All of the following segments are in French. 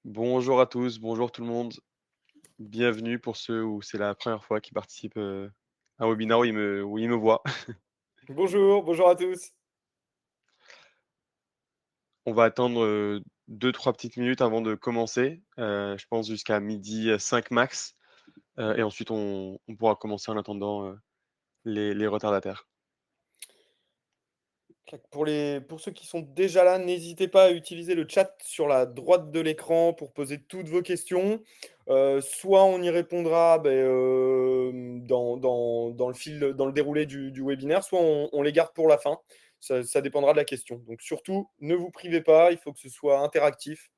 Bonjour à tous, bonjour tout le monde. Bienvenue pour ceux où c'est la première fois qu'ils participent, à un webinaire où ils me voient. Bonjour, bonjour à tous. On va attendre, 2-3 petites minutes avant de commencer, je pense jusqu'à 12h05 max, et ensuite on pourra commencer en attendant, les retardataires. Pour ceux qui sont déjà là, n'hésitez pas à utiliser le chat sur la droite de l'écran pour poser toutes vos questions. Soit on y répondra dans le déroulé du webinaire, soit on les garde pour la fin. Ça dépendra de la question. Donc surtout, ne vous privez pas, il faut que ce soit interactif.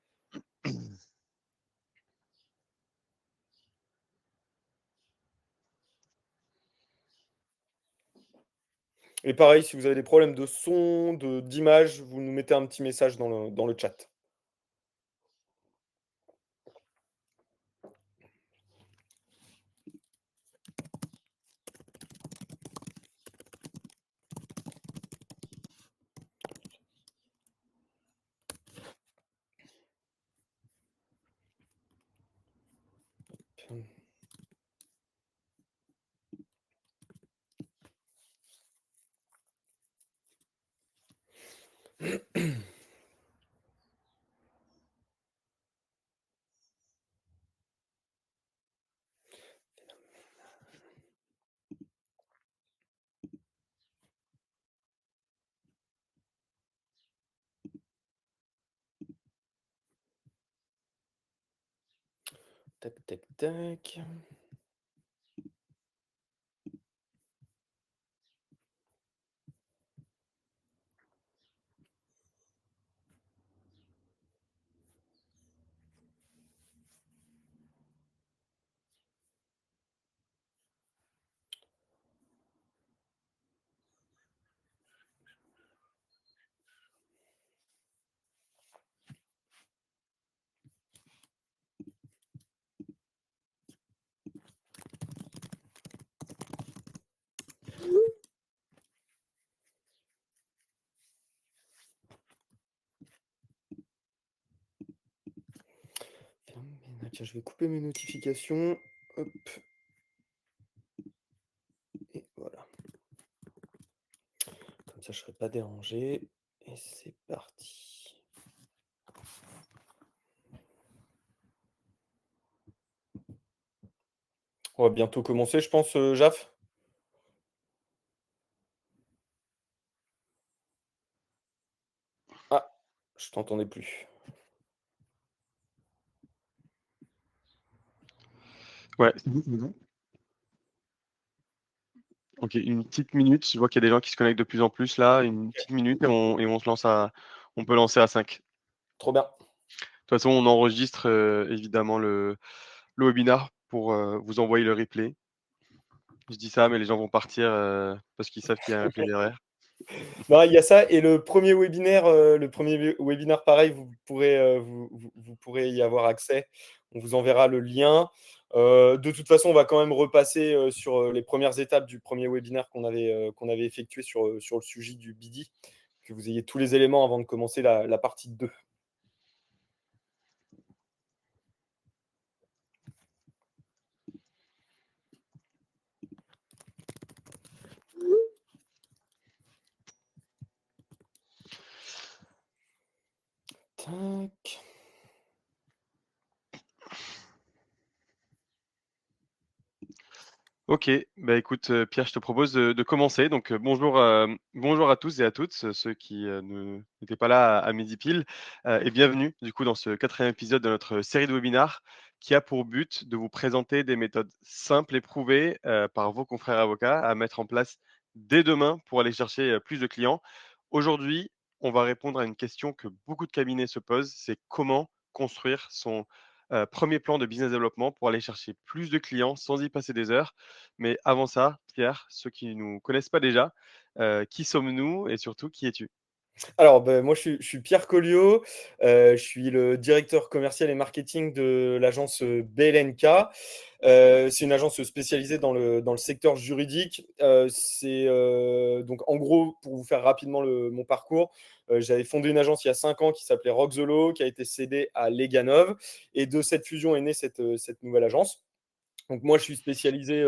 Et pareil, si vous avez des problèmes de son, d'image, vous nous mettez un petit message dans le chat. Tac, tac, tac. Tiens, je vais couper mes notifications. Hop. Et voilà. Comme ça, je ne serai pas dérangé. Et c'est parti. On va bientôt commencer, je pense, Jaf. Ah, je t'entendais plus. Ouais. OK, une petite minute, je vois qu'il y a des gens qui se connectent de plus en plus là, une petite minute et on se lance on peut lancer à 5. Trop bien. De toute façon, on enregistre, évidemment le webinar pour, vous envoyer le replay. Je dis ça, mais les gens vont partir, parce qu'ils savent qu'il y a un replay derrière. Non, il y a ça et le premier webinaire pareil, vous pourrez y avoir accès. On vous enverra le lien. De toute façon, on va quand même repasser, sur, les premières étapes du premier webinaire qu'on avait effectué sur le sujet du BD, que vous ayez tous les éléments avant de commencer la partie 2. Tac. OK, bah, écoute, Pierre, je te propose de commencer. Donc, bonjour à tous et à toutes, ceux qui, ne n'étaient pas là à midi pile, et bienvenue du coup dans ce 4e épisode de notre série de webinaires qui a pour but de vous présenter des méthodes simples et prouvées, par vos confrères avocats à mettre en place dès demain pour aller chercher, plus de clients. Aujourd'hui, on va répondre à une question que beaucoup de cabinets se posent, c'est comment construire son, 1er plan de business développement pour aller chercher plus de clients sans y passer des heures. Mais avant ça, Pierre, ceux qui ne nous connaissent pas déjà, qui sommes-nous et surtout qui es-tu? Alors, moi, je suis Pierre Colliot, je suis le directeur commercial et marketing de l'agence BLNK. C'est une agence spécialisée dans le secteur juridique. Donc, en gros, pour vous faire rapidement mon parcours, j'avais fondé une agence il y a 5 ans qui s'appelait Rock the Law, qui a été cédée à Leganov. Et de cette fusion est née cette nouvelle agence. Donc moi, je suis spécialisé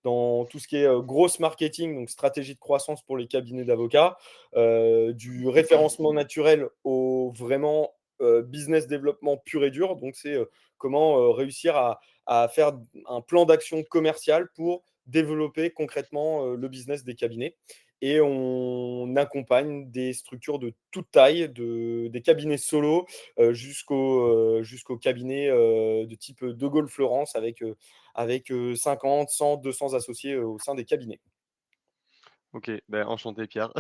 dans tout ce qui est grosse marketing, donc stratégie de croissance pour les cabinets d'avocats, du référencement naturel au vraiment business développement pur et dur. Donc c'est comment réussir à faire un plan d'action commercial pour développer concrètement le business des cabinets. Et on accompagne des structures de toute taille, des cabinets solo jusqu'au cabinet de type De Gaulle-Florence avec 50, 100, 200 associés au sein des cabinets. OK, ben, enchanté Pierre.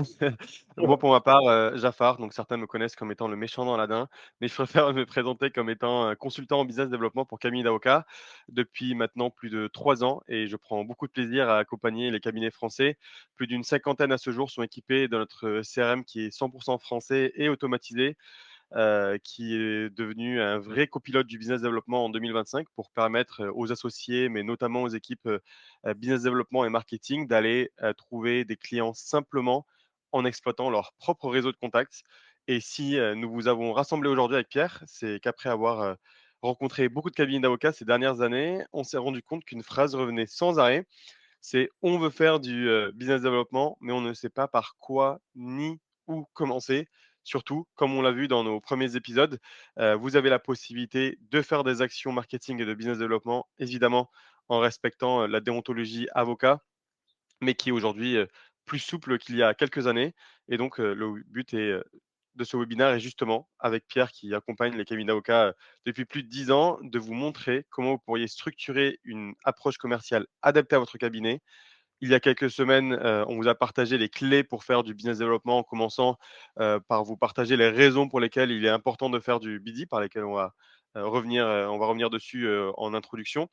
Moi pour ma part, Jafar, donc certains me connaissent comme étant le méchant dans Aladdin, mais je préfère me présenter comme étant, consultant en business développement pour cabinet d'avocats depuis maintenant plus de 3 ans et je prends beaucoup de plaisir à accompagner les cabinets français. Plus d'une cinquantaine à ce jour sont équipés de notre, CRM qui est 100 français et automatisé, qui est devenu un vrai copilote du business développement en 2025 pour permettre aux associés, mais notamment aux équipes business développement et marketing, d'aller trouver des clients simplement en exploitant leur propre réseau de contacts. Et si nous vous avons rassemblés aujourd'hui avec Pierre, c'est qu'après avoir rencontré beaucoup de cabinets d'avocats ces dernières années, on s'est rendu compte qu'une phrase revenait sans arrêt, c'est on veut faire du business développement, mais on ne sait pas par quoi ni où commencer. Surtout, comme on l'a vu dans nos premiers épisodes, vous avez la possibilité de faire des actions marketing et de business développement, évidemment en respectant la déontologie avocat, mais qui est aujourd'hui plus souple qu'il y a quelques années. Et donc, le but de ce webinaire est justement, avec Pierre qui accompagne les cabinets d'avocats depuis plus de 10 ans, de vous montrer comment vous pourriez structurer une approche commerciale adaptée à votre cabinet. Il y a quelques semaines, on vous a partagé les clés pour faire du business développement en commençant par vous partager les raisons pour lesquelles il est important de faire du BD, par lesquelles on va revenir dessus en introduction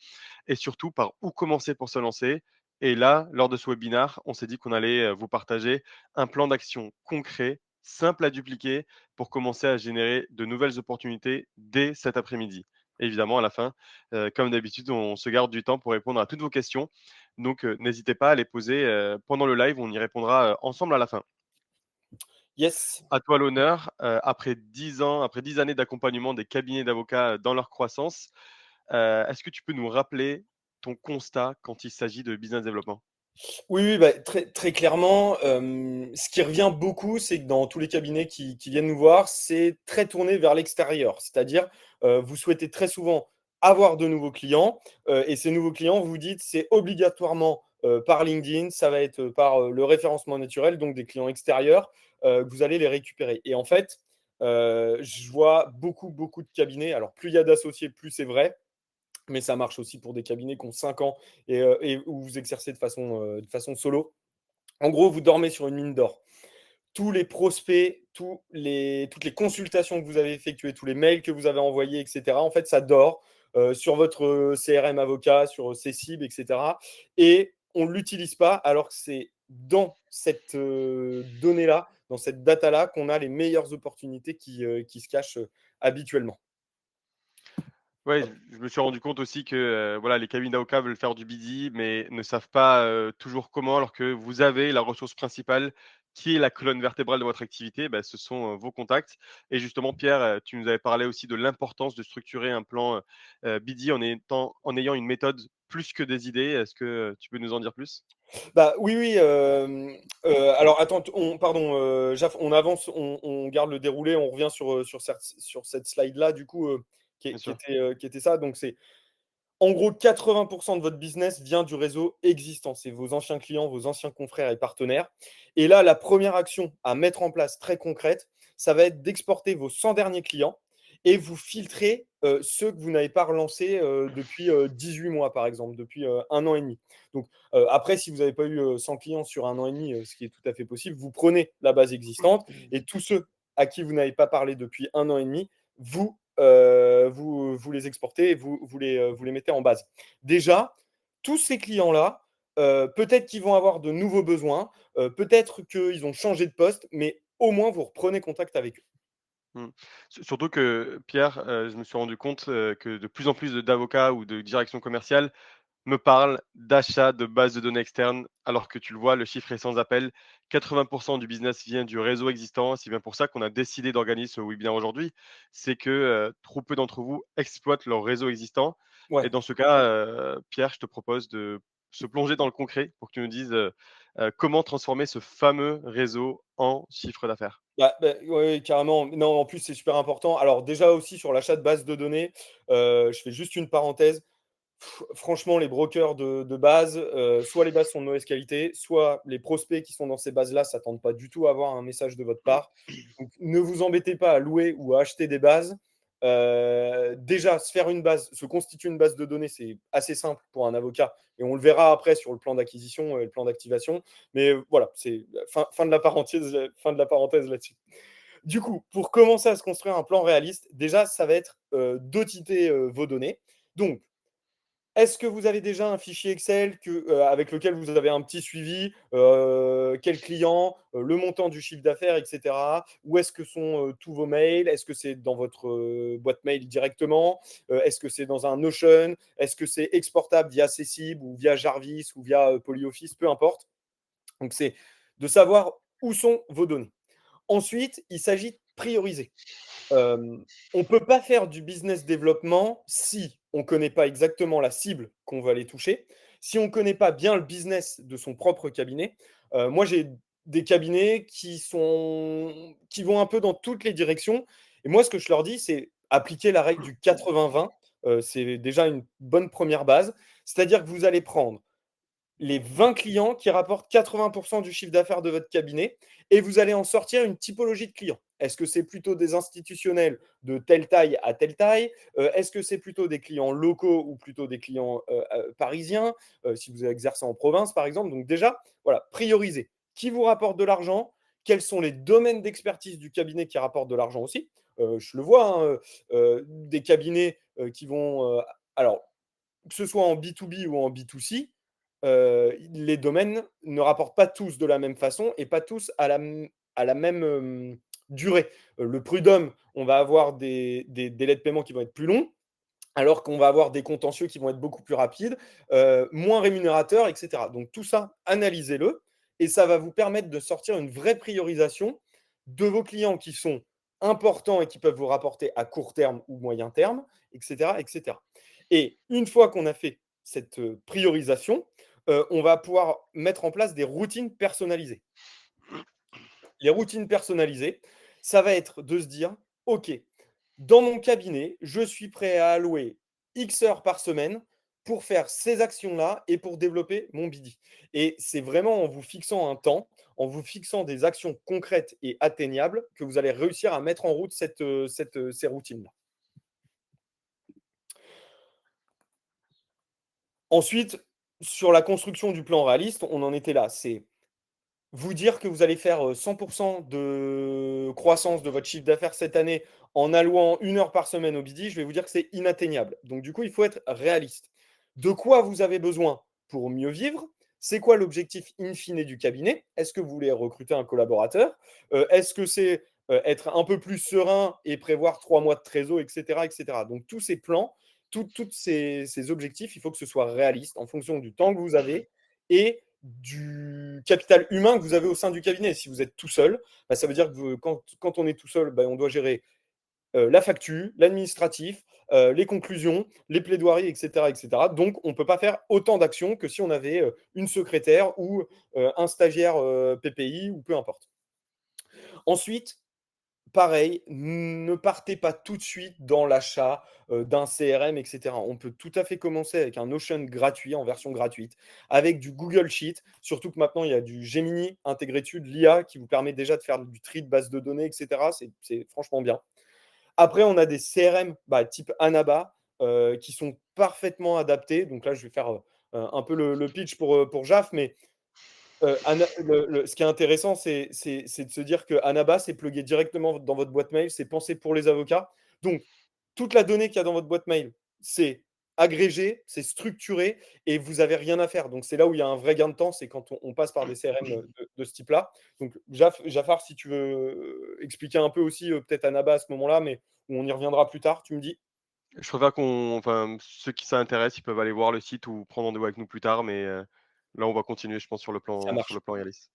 et surtout par où commencer pour se lancer. Et là, lors de ce webinaire, on s'est dit qu'on allait vous partager un plan d'action concret, simple à dupliquer pour commencer à générer de nouvelles opportunités dès cet après-midi. Évidemment, à la fin, comme d'habitude, on se garde du temps pour répondre à toutes vos questions. Donc, n'hésitez pas à les poser pendant le live, on y répondra ensemble à la fin. Yes. À toi l'honneur. Après 10 ans, après 10 années d'accompagnement des cabinets d'avocats dans leur croissance, est-ce que tu peux nous rappeler ton constat quand il s'agit de business développement? Oui, oui, bah, très, très clairement, ce qui revient beaucoup, c'est que dans tous les cabinets qui viennent nous voir, c'est très tourné vers l'extérieur. C'est-à-dire, vous souhaitez très souvent avoir de nouveaux clients, et ces nouveaux clients, vous dites, c'est obligatoirement par LinkedIn, ça va être par le référencement naturel, donc des clients extérieurs, que vous allez les récupérer. Et en fait, je vois beaucoup, beaucoup de cabinets. Alors, plus il y a d'associés, plus c'est vrai, mais ça marche aussi pour des cabinets qui ont 5 ans et où vous exercez de façon solo. En gros, vous dormez sur une mine d'or. Tous les prospects, toutes les consultations que vous avez effectuées, tous les mails que vous avez envoyés, etc., en fait, ça dort sur votre CRM avocat, sur ses cibles, etc. Et on ne l'utilise pas alors que c'est dans cette donnée-là, dans cette data-là, qu'on a les meilleures opportunités qui se cachent habituellement. Ouais, je me suis rendu compte aussi que, voilà, les cabinets d'avocats veulent faire du BD, mais ne savent pas, toujours comment, alors que vous avez la ressource principale qui est la colonne vertébrale de votre activité, bah, ce sont, vos contacts. Et justement, Pierre, tu nous avais parlé aussi de l'importance de structurer un plan, BD en ayant une méthode plus que des idées. Est-ce que, tu peux nous en dire plus? Bah, oui, oui, alors attends, pardon, Jaf, on avance, on garde le déroulé, on revient sur cette slide-là, du coup, Bien sûr. qui était ça. Donc c'est en gros, 80 de votre business vient du réseau existant. C'est vos anciens clients, vos anciens confrères et partenaires. Et là, la première action à mettre en place très concrète, ça va être d'exporter vos 100 derniers clients et vous filtrer ceux que vous n'avez pas relancés depuis 18 mois, par exemple, depuis 1 an et demi. Donc, après, si vous n'avez pas eu 100 clients sur 1 an et demi, ce qui est tout à fait possible, vous prenez la base existante et tous ceux à qui vous n'avez pas parlé depuis 1 an et demi, vous les exportez et vous les mettez en base. Déjà, tous ces clients-là, peut-être qu'ils vont avoir de nouveaux besoins, peut-être qu'ils ont changé de poste, mais au moins vous reprenez contact avec eux. Mmh. Surtout que Pierre, je me suis rendu compte, que de plus en plus d'avocats ou de directions commerciales me parle d'achat de bases de données externes, alors que tu le vois, le chiffre est sans appel. 80 du business vient du réseau existant. C'est bien pour ça qu'on a décidé d'organiser ce webinaire aujourd'hui. C'est que, trop peu d'entre vous exploitent leur réseau existant et Ouais. dans ce cas, Pierre, je te propose de se plonger dans le concret pour que tu nous dises, comment transformer ce fameux réseau en chiffre d'affaires? Oui, carrément. Non, en plus, c'est super important. Alors déjà aussi sur l'achat de bases de données, je fais juste une parenthèse. Franchement, les brokers de base, soit les bases sont de mauvaise qualité, soit les prospects qui sont dans ces bases-là s'attendent pas du tout à avoir un message de votre part. Donc ne vous embêtez pas à louer ou à acheter des bases. Déjà, se faire une base, se constituer une base de données, c'est assez simple pour un avocat et on le verra après sur le plan d'acquisition et le plan d'activation. Mais voilà, c'est fin de la parenthèse là-dessus. Du coup, pour commencer à se construire un plan réaliste, déjà, ça va être, d'auditer, vos données. Donc est-ce que vous avez déjà un fichier Excel avec lequel vous avez un petit suivi, quels clients, le montant du chiffre d'affaires et cetera? Où est-ce que sont, tous vos mails? Est-ce que c'est dans votre, boîte mail directement? Est-ce que c'est dans un Notion? Est-ce que c'est exportable via Cecibe ou via Jarvis ou via, PolyOffice? Peu importe. Donc c'est de savoir où sont vos données. Ensuite, il s'agit de prioriser. On ne peut pas faire du business développement si on ne connaît pas exactement la cible qu'on va aller toucher, si on ne connaît pas bien le business de son propre cabinet. Moi, j'ai des cabinets qui vont un peu dans toutes les directions. Et moi, ce que je leur dis, c'est appliquer la règle du 80-20. C'est déjà une bonne première base. C'est-à-dire que vous allez prendre les 20 clients qui rapportent 80% du chiffre d'affaires de votre cabinet et vous allez en sortir une typologie de clients. Est-ce que c'est plutôt des institutionnels de telle taille à telle taille? Est-ce que c'est plutôt des clients locaux ou plutôt des clients parisiens, si vous exercez en province par exemple? Donc déjà, voilà, priorisez. Qui vous rapporte de l'argent? Quels sont les domaines d'expertise du cabinet qui rapportent de l'argent aussi? Je le vois, hein, des cabinets qui vont... alors, que ce soit en B2B ou en B2C, les domaines ne rapportent pas tous de la même façon et pas tous à la même durée. Le prud'homme, on va avoir des délais de paiement qui vont être plus longs, alors qu'on va avoir des contentieux qui vont être beaucoup plus rapides, moins rémunérateurs, etc. Donc tout ça, analysez-le et ça va vous permettre de sortir une vraie priorisation de vos clients qui sont importants et qui peuvent vous rapporter à court terme ou moyen terme, etc. etc. Et une fois qu'on a fait cette priorisation, on va pouvoir mettre en place des routines personnalisées. Les routines personnalisées, ça va être de se dire, OK, dans mon cabinet, je suis prêt à allouer X heures par semaine pour faire ces actions-là et pour développer mon BD. Et c'est vraiment en vous fixant un temps, en vous fixant des actions concrètes et atteignables que vous allez réussir à mettre en route ces routines-là. Ensuite, sur la construction du plan réaliste, on en était là. C'est vous dire que vous allez faire 100% de croissance de votre chiffre d'affaires cette année en allouant 1 heure par semaine au BD, je vais vous dire que c'est inatteignable. Donc, du coup, il faut être réaliste. De quoi vous avez besoin pour mieux vivre? C'est quoi l'objectif in fine du cabinet? Est-ce que vous voulez recruter un collaborateur? Est-ce que c'est être un peu plus serein et prévoir 3 mois de trésor, etc., etc. Donc, tous ces plans, ces objectifs, il faut que ce soit réaliste en fonction du temps que vous avez et du capital humain que vous avez au sein du cabinet. Si vous êtes tout seul, bah, ça veut dire que quand on est tout seul, bah, on doit gérer la facture, l'administratif, les conclusions, les plaidoiries, etc., etc. Donc, on ne peut pas faire autant d'actions que si on avait une secrétaire ou un stagiaire PPI ou peu importe. Ensuite, pareil, ne partez pas tout de suite dans l'achat, d'un CRM et cetera. On peut tout à fait commencer avec un Notion gratuit, en version gratuite, avec du Google Sheet, surtout que maintenant il y a du Gemini intégré dessus, de l'IA qui vous permet déjà de faire du tri de base de données et cetera. C'est franchement bien. Après, on a des CRM, type Anaba, qui sont parfaitement adaptés. Donc là, je vais faire, un peu le pitch pour JAF, mais ce qui est intéressant, c'est de se dire que Anaba, c'est plugué directement dans votre boîte mail, c'est pensé pour les avocats. Donc, toute la donnée qu'il y a dans votre boîte mail, c'est agrégé, c'est structuré et vous avez rien à faire. Donc c'est là où il y a un vrai gain de temps, c'est quand on passe par des CRM, de ce type-là. Donc Jafar, si tu veux, expliquer un peu aussi, peut-être à Naba à ce moment-là, mais on y reviendra plus tard, tu me dis? Je préfère ceux qui s'intéressent, ils peuvent aller voir le site ou prendre rendez-vous avec nous plus tard, mais là, on va continuer, je pense, Ça sur marche. le plan Realis.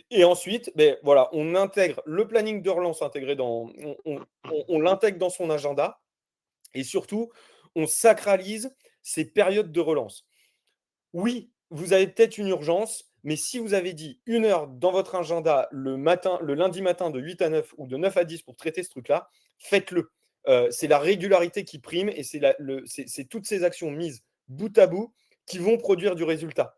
Et ensuite, beh, voilà, on intègre le planning de relance intégré dans on l'intègre dans son agenda et surtout, on sacralise ces périodes de relance. Oui, vous avez peut-être une urgence, mais si vous avez dit 1 heure dans votre agenda le lundi matin de 8 à 9 ou de 9 à 10 pour traiter ce truc-là, faites-le. C'est la régularité qui prime et c'est toutes ces actions mises bout à bout qui vont produire du résultat.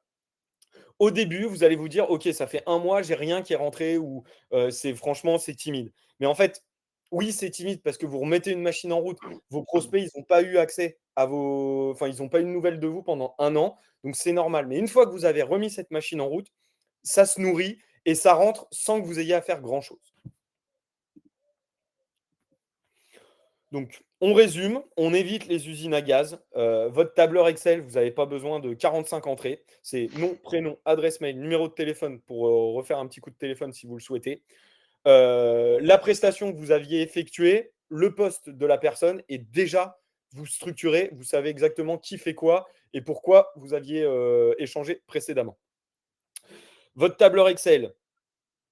Au début, vous allez vous dire: «OK, ça fait un mois, j'ai rien qui est rentré» ou «C'est franchement, c'est timide». Mais en fait, oui, c'est timide parce que vous remettez une machine en route. Vos prospects, ils n'ont pas eu accès à vos enfin, ils n'ont pas eu de nouvelles de vous pendant un an, donc c'est normal. Mais une fois que vous avez remis cette machine en route, ça se nourrit et ça rentre sans que vous ayez à faire grand chose. Donc, on résume, on évite les usines à gaz. Votre tableur Excel, vous n'avez pas besoin de 45 entrées. C'est nom, prénom, adresse mail, numéro de téléphone pour refaire un petit coup de téléphone si vous le souhaitez. La prestation que vous aviez effectuée, le poste de la personne est déjà vous structurez, vous savez exactement qui fait quoi et pourquoi vous aviez échangé précédemment. Votre tableur Excel,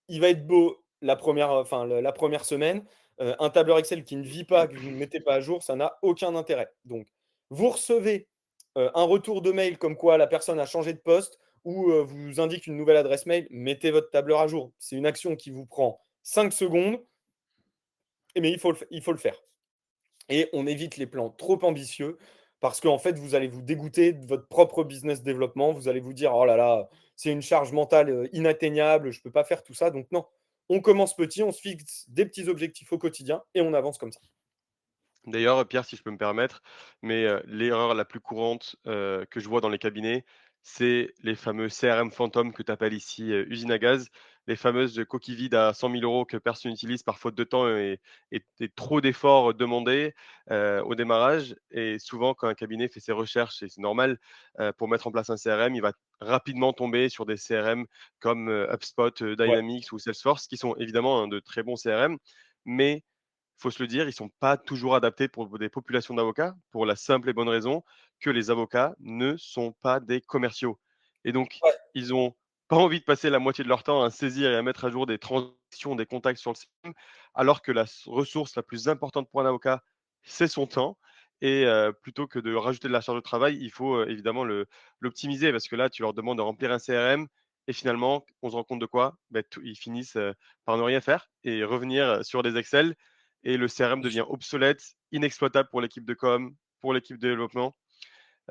il va être beau la première semaine. Un tableur Excel qui ne vit pas, que vous ne mettez pas à jour, ça n'a aucun intérêt. Donc, vous recevez un retour de mail comme quoi la personne a changé de poste ou vous indique une nouvelle adresse mail, mettez votre tableur à jour. C'est une action qui vous prend 5 secondes, mais il faut le faire. Et on évite les plans trop ambitieux parce qu'en fait, vous allez vous dégoûter de votre propre business développement. Vous allez vous dire: «Oh là là, c'est une charge mentale, inatteignable, je ne peux pas faire tout ça». Donc non, on commence petit, on se fixe des petits objectifs au quotidien et on avance comme ça. D'ailleurs, Pierre, si je peux me permettre, mais l'erreur la plus courante, que je vois dans les cabinets, c'est les fameux CRM fantômes que tu appelles ici, usines à gaz. Les fameuses coquilles vides à 100 000 € que personne n'utilise par faute de temps et trop d'efforts demandés, au démarrage. Et souvent, quand un cabinet fait ses recherches, et c'est normal, pour mettre en place un CRM, il va rapidement tomber sur des CRM comme, HubSpot, Ouais, Dynamics ou Salesforce, qui sont évidemment, de très bons CRM, mais faut se le dire, ils sont pas toujours adaptés pour des populations d'avocats, pour la simple et bonne raison que les avocats ne sont pas des commerciaux. Et donc, ouais, ils ont pas envie de passer la moitié de leur temps à saisir et à mettre à jour des transactions, des contacts sur le système, alors que ressource la plus importante pour un avocat, c'est son temps. Et plutôt que de rajouter de la charge de travail, il faut évidemment l'optimiser, parce que là, tu leur demandes de remplir un CRM et finalement, on se rend compte de quoi? Beh, ils finissent par ne rien faire et revenir sur des Excel, et le CRM j devient obsolète, inexploitable pour l'équipe de com, pour l'équipe de développement.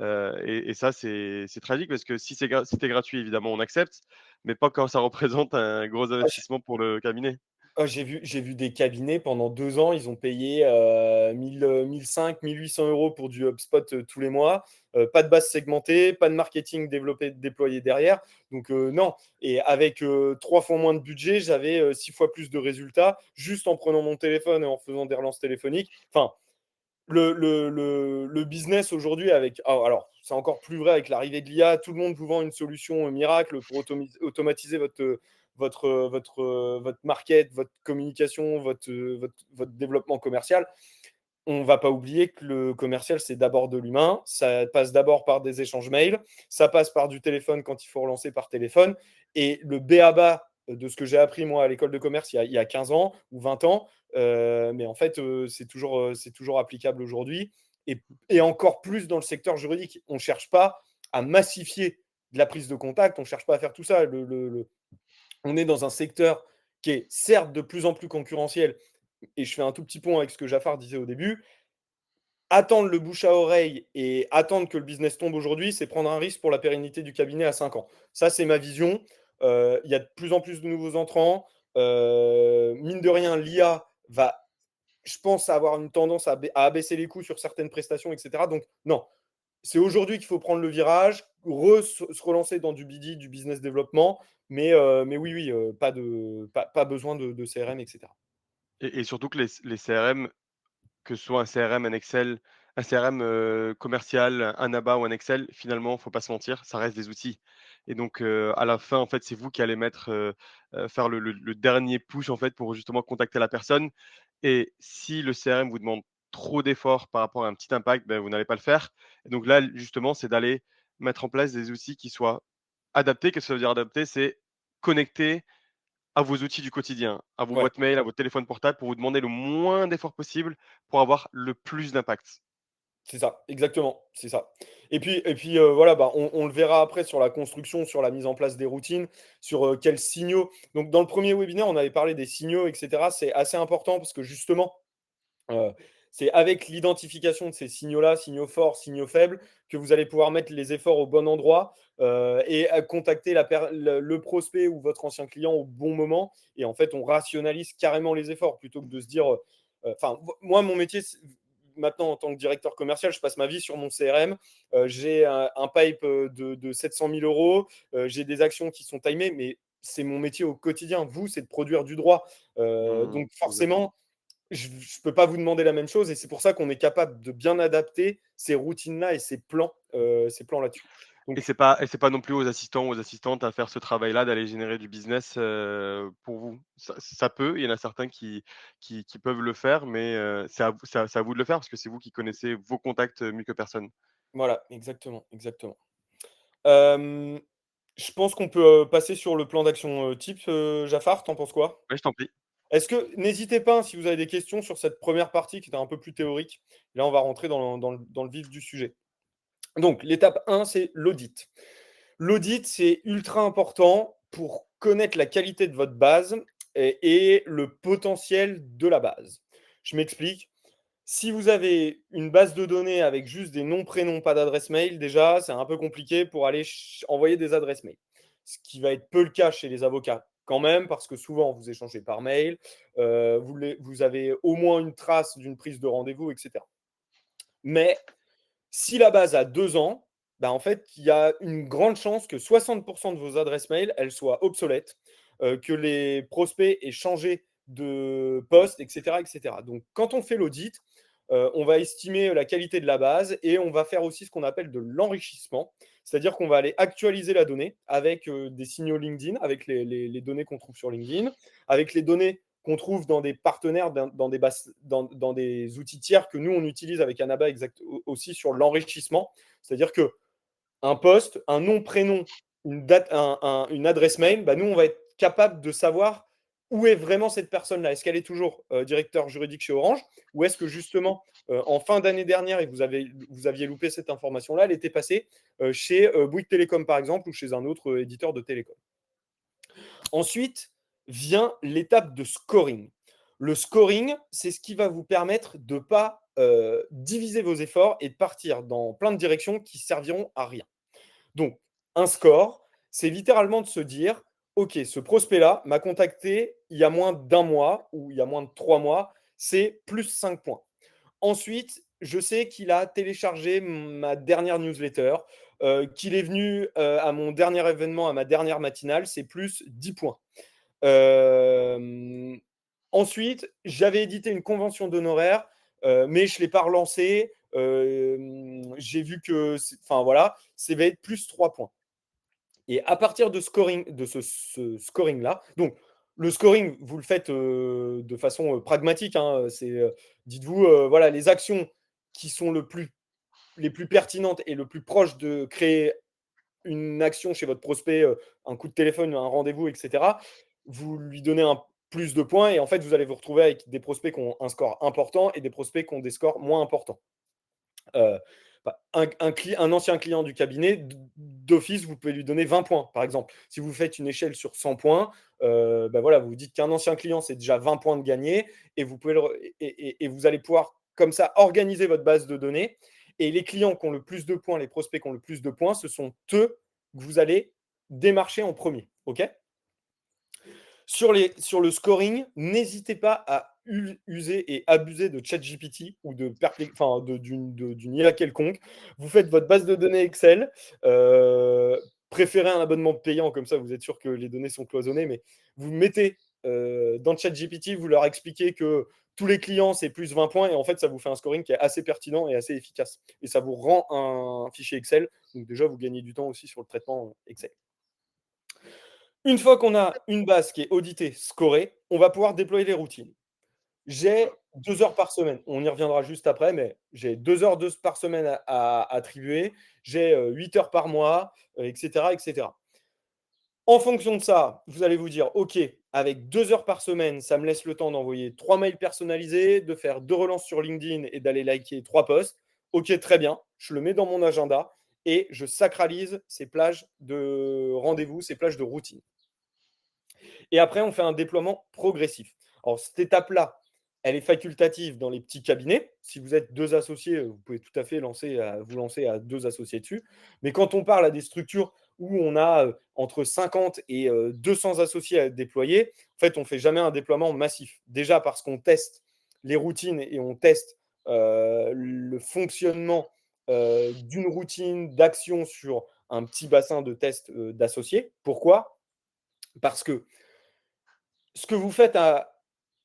Et ça, c'est tragique, parce que si c'est gratuit, évidemment, on accepte, mais pas quand ça représente un gros investissement pour le cabinet. j'ai vu des cabinets pendant 2 ans, ils ont payé 1 800 € pour du HubSpot, tous les mois. Pas de base segmentée, pas de marketing développé déployé derrière. Donc non et avec, 3 fois moins de budget, j'avais, 6 fois plus de résultats juste en prenant mon téléphone et en faisant des relances téléphoniques. Enfin, le business aujourd'hui avec alors, c'est encore plus vrai avec l'arrivée de l'IA, tout le monde vous vend une solution, miracle pour automatiser votre market, votre communication, votre développement commercial. On va pas oublier que le commercial, c'est d'abord de l'humain. Ça passe d'abord par des échanges mails, ça passe par du téléphone quand il faut relancer par téléphone. Et le b.a.-ba de ce que j'ai appris moi à l'école de commerce il y a 15 ans ou 20 ans, mais en fait, c'est toujours applicable aujourd'hui et, et encore plus dans le secteur juridique. On ne cherche pas à massifier de la prise de contact, on ne cherche pas à faire tout ça. On est dans un secteur qui est certes de plus en plus concurrentiel, et je fais un tout petit pont avec ce que Jafar disait au début. Attendre le bouche à oreille et attendre que le business tombe aujourd'hui, c'est prendre un risque pour la pérennité du cabinet à 5 ans. Ça, c'est ma vision. Il y a de plus en plus de nouveaux entrants. Mine de rien, l'IA va, je pense, avoir une tendance à abaisser les coûts sur certaines prestations, etc. Donc, non, c'est aujourd'hui qu'il faut prendre le virage, se relancer dans du BD, du business développement. Mais oui, oui, pas besoin de CRM, etc. Et surtout que les CRM, que ce soit un CRM, un Excel, un CRM, commercial, un ABA ou un Excel, finalement, faut pas se mentir, ça reste des outils et donc à la fin, en fait, c'est vous qui allez mettre, faire le dernier push, en fait, pour justement contacter la personne et si le CRM vous demande trop d'efforts par rapport à un petit impact, ben, vous n'allez pas le faire et donc là, justement, c'est d'aller mettre en place des outils qui soient adaptés. Qu'est-ce que ça veut dire adaptés? C'est connectés à vos outils du quotidien, à vos Ouais. boîtes mail, à votre téléphone portable pour vous demander le moins d'efforts possible pour avoir le plus d'impact. C'est ça, exactement, c'est ça. Et puis, voilà, bah, on le verra après sur la construction, sur la mise en place des routines, sur, quels signaux donc dans le premier webinaire, on avait parlé des signaux et cetera. C'est assez important parce que justement, Heu, c'est avec l'identification de ces signaux-là, signaux forts, signaux faibles, que vous allez pouvoir mettre les efforts au bon endroit, et contacter le prospect ou votre ancien client au bon moment et en fait, on rationalise carrément les efforts plutôt que de se dire, enfin, moi, mon métier, maintenant en tant que directeur commercial, je passe ma vie sur mon CRM, j'ai un pipe, de 700 000 €, j'ai des actions qui sont timées, mais c'est mon métier au quotidien. Vous, c'est de produire du droit, Mmh, donc exactement. forcément, je ne peux pas vous demander la même chose et c'est pour ça qu'on est capable de bien adapter ces routines-là et ces plans là-dessus. Et Donc c'est pas non plus aux assistants ou aux assistantes à faire ce travail-là, d'aller générer du business, pour vous. Ça peut, il y en a certains qui peuvent le faire, mais c'est à vous de le faire parce que c'est vous qui connaissez vos contacts, mieux que personne. voilà, exactement, exactement. Hem, je pense qu'on peut, passer sur le plan d'action, type, Jafar, tu penses quoi? Ouais, je t'en prie. Est-ce que n'hésitez pas, hein, si vous avez des questions sur cette première partie qui était un peu plus théorique. Là, on va rentrer dans le vif du sujet. Donc l'étape 1, c'est l'audit. L'audit, c'est ultra important pour connaître la qualité de votre base et le potentiel de la base. Je m'explique. Si vous avez une base de données avec juste des noms, prénoms, pas d'adresse mail, déjà, c'est un peu compliqué pour aller envoyer des adresses mail. Ce qui va être peu le cas chez les avocats quand même, parce que souvent, vous échangez par mail, vous avez au moins une trace d'une prise de rendez-vous, etc. Mais si la base a 2 ans, bah, en fait, il y a une grande chance que 60 de vos adresses mail, elles soient obsolètes, que les prospects aient changé de poste et cetera et cetera. Donc quand on fait l'audit, on va estimer la qualité de la base et on va faire aussi ce qu'on appelle de l'enrichissement. C'est-à-dire qu'on va aller actualiser la donnée avec, des signaux LinkedIn, avec les données qu'on trouve sur LinkedIn, avec les données qu'on trouve dans des partenaires, dans des outils tiers que nous, on utilise avec Anaba aussi sur l'enrichissement. C'est-à-dire que un poste, un nom, prénom, une date, une adresse mail, bah, nous, on va être capable de savoir où est vraiment cette personne-là. Est-ce qu'elle est toujours directeur juridique chez Orange ou est-ce que justement, en fin d'année dernière, et vous aviez loupé cette information-là, elle était passée chez Bouygues Télécom, par exemple, ou chez un autre éditeur de télécom. Ensuite vient l'étape de scoring. Le scoring, c'est ce qui va vous permettre de ne pas diviser vos efforts et de partir dans plein de directions qui serviront à rien. Donc, un score, c'est littéralement de se dire, OK, ce prospect-là m'a contacté il y a moins d'un mois ou il y a moins de 3 mois, c'est plus 5 points. Ensuite, je sais qu'il a téléchargé ma dernière newsletter, qu'il est venu à mon dernier événement, à ma dernière matinale, c'est plus 10 points. Euh, Ensuite, j'avais édité une convention d'honoraires, mais je ne l'ai pas relancée. J'ai vu que, enfin voilà, ça va être plus 3 points. Et à partir de ce scoring-là, donc le scoring, vous le faites de façon pragmatique. Hein, dites-vous, voilà, les actions qui sont les plus pertinentes et le plus proches de créer une action chez votre prospect, un coup de téléphone, un rendez-vous, etc., vous lui donnez un plus de points et en fait, vous allez vous retrouver avec des prospects qui ont un score important et des prospects qui ont des scores moins importants. Euh, bah, un ancien client du cabinet, d'office, vous pouvez lui donner 20 points, par exemple. Si vous faites une échelle sur 100 points, bah voilà, vous dites qu'un ancien client, c'est déjà 20 points de gagné, et vous, pouvez et vous allez pouvoir, comme ça, organiser votre base de données. Et les clients qui ont le plus de points, les prospects qui ont le plus de points, ce sont eux que vous allez démarcher en premier. OK? Sur le scoring, n'hésitez pas à user et abuser de ChatGPT ou d'une IA quelconque. Vous faites votre base de données Excel, préférez un abonnement payant, comme ça vous êtes sûr que les données sont cloisonnées, mais vous mettez dans ChatGPT, vous leur expliquez que tous les clients, c'est plus 20 points, et en fait, ça vous fait un scoring qui est assez pertinent et assez efficace. Et ça vous rend un fichier Excel. Donc déjà, vous gagnez du temps aussi sur le traitement Excel. Une fois qu'on a une base qui est auditée, scorée, on va pouvoir déployer les routines. J'ai 2 heures par semaine. On y reviendra juste après, mais j'ai 2 heures par semaine à attribuer. J'ai 8 heures par mois, etc., etc. En fonction de ça, vous allez vous dire, OK, avec 2 heures par semaine, ça me laisse le temps d'envoyer 3 mails personnalisés, de faire 2 relances sur LinkedIn et d'aller liker 3 posts. OK, très bien. Je le mets dans mon agenda et je sacralise ces plages de rendez-vous, ces plages de routine. Et après, on fait un déploiement progressif. Alors, cette étape-là, elle est facultative dans les petits cabinets. Si vous êtes 2 associés, vous pouvez tout à fait vous lancer à 2 associés dessus. Mais quand on parle à des structures où on a entre 50 et 200 associés à déployer, en fait, on ne fait jamais un déploiement massif. Déjà parce qu'on teste les routines et on teste le fonctionnement d'une routine d'action sur un petit bassin de test d'associés. Pourquoi? Parce que ce que vous faites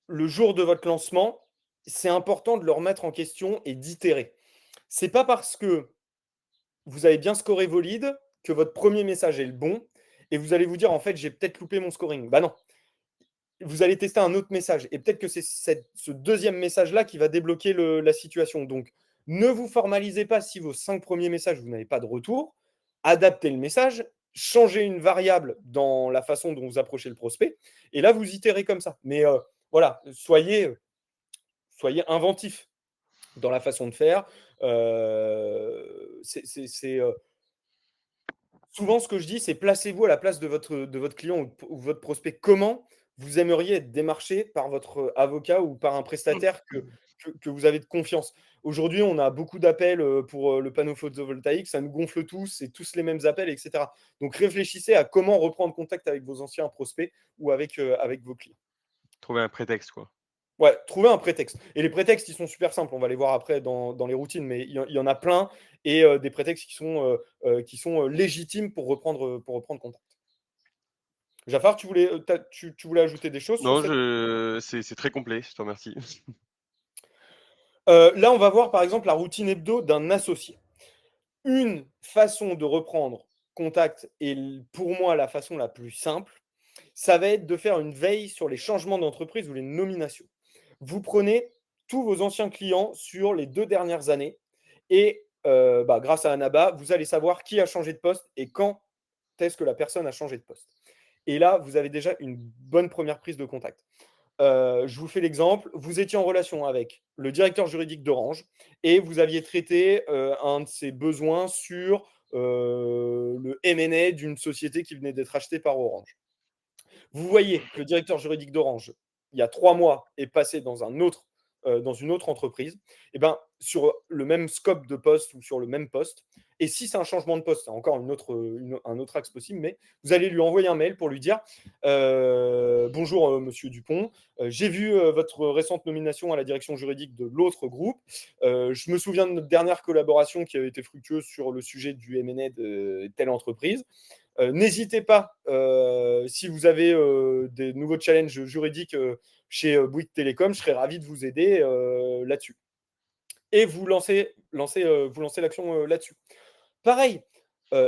le jour de votre lancement, c'est important de le remettre en question et d'itérer. C'est pas parce que vous avez bien scoré vos leads que votre premier message est le bon et vous allez vous dire en fait j'ai peut-être loupé mon scoring. Bah non, vous allez tester un autre message et peut-être que c'est ce deuxième message-là qui va débloquer la situation. Donc ne vous formalisez pas si vos 5 premiers messages vous n'avez pas de retour. Adaptez le message, changez une variable dans la façon dont vous approchez le prospect et là vous itérez comme ça. Mais voilà, soyez inventif dans la façon de faire. C'est souvent ce que je dis, c'est placez-vous à la place de votre client ou votre prospect. Comment vous aimeriez être démarché par votre avocat ou par un prestataire que vous avez de confiance? Aujourd'hui, on a beaucoup d'appels pour le panneau photovoltaïque, ça nous gonfle tous, c'est tous les mêmes appels, etc. Donc réfléchissez à comment reprendre contact avec vos anciens prospects ou avec vos clients. Trouver un prétexte, quoi. Ouais, trouver un prétexte. Et les prétextes, ils sont super simples. On va les voir après dans les routines, mais il y en a plein et des prétextes qui sont légitimes pour reprendre contact. Jafar, tu voulais ajouter des choses sur Non, cette. c'est très complet, je te remercie. Là, on va voir par exemple la routine hebdo d'un associé. Une façon de reprendre contact, et pour moi la façon la plus simple, ça va être de faire une veille sur les changements d'entreprise ou les nominations. Vous prenez tous vos anciens clients sur les 2 dernières années et grâce à Anaba, vous allez savoir qui a changé de poste et quand est-ce que la personne a changé de poste. Et là, vous avez déjà une bonne première prise de contact. Je vous fais l'exemple, vous étiez en relation avec le directeur juridique d'Orange et vous aviez traité un de ses besoins sur le M&A d'une société qui venait d'être achetée par Orange. Vous voyez que le directeur juridique d'Orange, il y a 3 mois, est passé dans une autre entreprise, et ben, sur le même scope de poste ou sur le même poste, et si c'est un changement de poste, c'est encore un autre axe possible, mais vous allez lui envoyer un mail pour lui dire bonjour monsieur Dupont, j'ai vu votre récente nomination à la direction juridique de l'autre groupe. Je me souviens de notre dernière collaboration qui avait été fructueuse sur le sujet du M&A de telle entreprise. N'hésitez pas, si vous avez des nouveaux challenges juridiques chez Bouygues Télécom, je serais ravi de vous aider là-dessus. Et vous lancez l'action là-dessus. Pareil,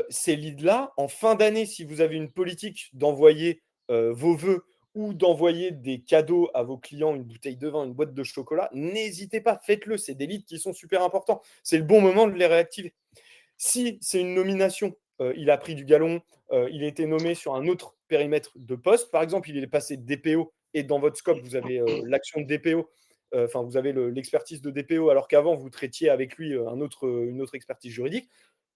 ces leads-là, en fin d'année, si vous avez une politique d'envoyer vos vœux ou d'envoyer des cadeaux à vos clients, une bouteille de vin, une boîte de chocolat, n'hésitez pas, faites-le. C'est des leads qui sont super importants. C'est le bon moment de les réactiver. Si c'est une nomination, il a pris du galon, il a été nommé sur un autre périmètre de poste. Par exemple, il est passé de DPO et dans votre scope, vous avez l'action de DPO, enfin, vous avez l'expertise de DPO, alors qu'avant, vous traitiez avec lui une autre expertise juridique.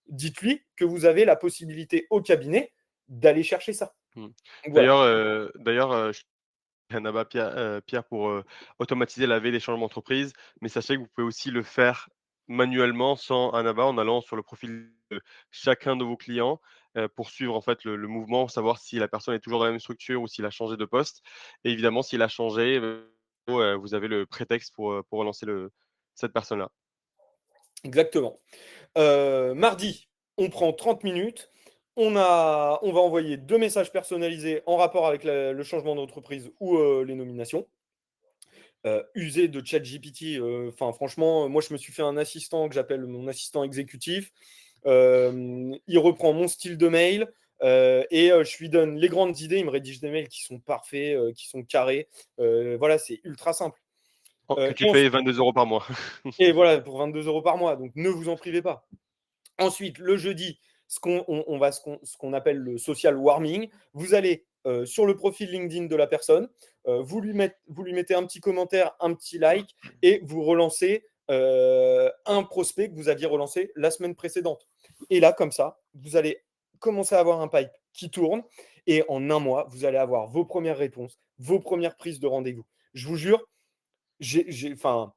Dites-lui que vous avez la possibilité au cabinet d'aller chercher ça. Mmh. Donc voilà. D'ailleurs, Canava Pierre pour, automatiser la veille des changements d'entreprise, mais sachez que vous pouvez aussi le faire manuellement sans Anaba en allant sur le profil de chacun de vos clients, pour suivre en fait le mouvement, savoir si la personne est toujours dans la même structure ou s'il a changé de poste et évidemment s'il a changé, vous avez le prétexte pour relancer cette personne-là. Exactement. Mardi, on prend 30 minutes. On va envoyer 2 messages personnalisés en rapport avec le changement d'entreprise ou les nominations. User de ChatGPT, enfin franchement, moi je me suis fait un assistant que j'appelle mon assistant exécutif. Il reprend mon style de mail et je lui donne les grandes idées. Il me rédige des mails qui sont parfaits, qui sont carrés. Voilà, c'est ultra simple. Que tu Et, payes 22 € par mois. et voilà, pour 22 € par mois. Donc ne vous en privez pas. Ensuite, le jeudi, ce qu'on appelle le social warming. Vous allez sur le profil LinkedIn de la personne, vous lui mettez un petit commentaire, un petit like, et vous relancez un prospect que vous aviez relancé la semaine précédente. Et là, comme ça, vous allez commencer à avoir un pipe qui tourne, et en un mois, vous allez avoir vos premières réponses, vos premières prises de rendez-vous. Je vous jure, enfin,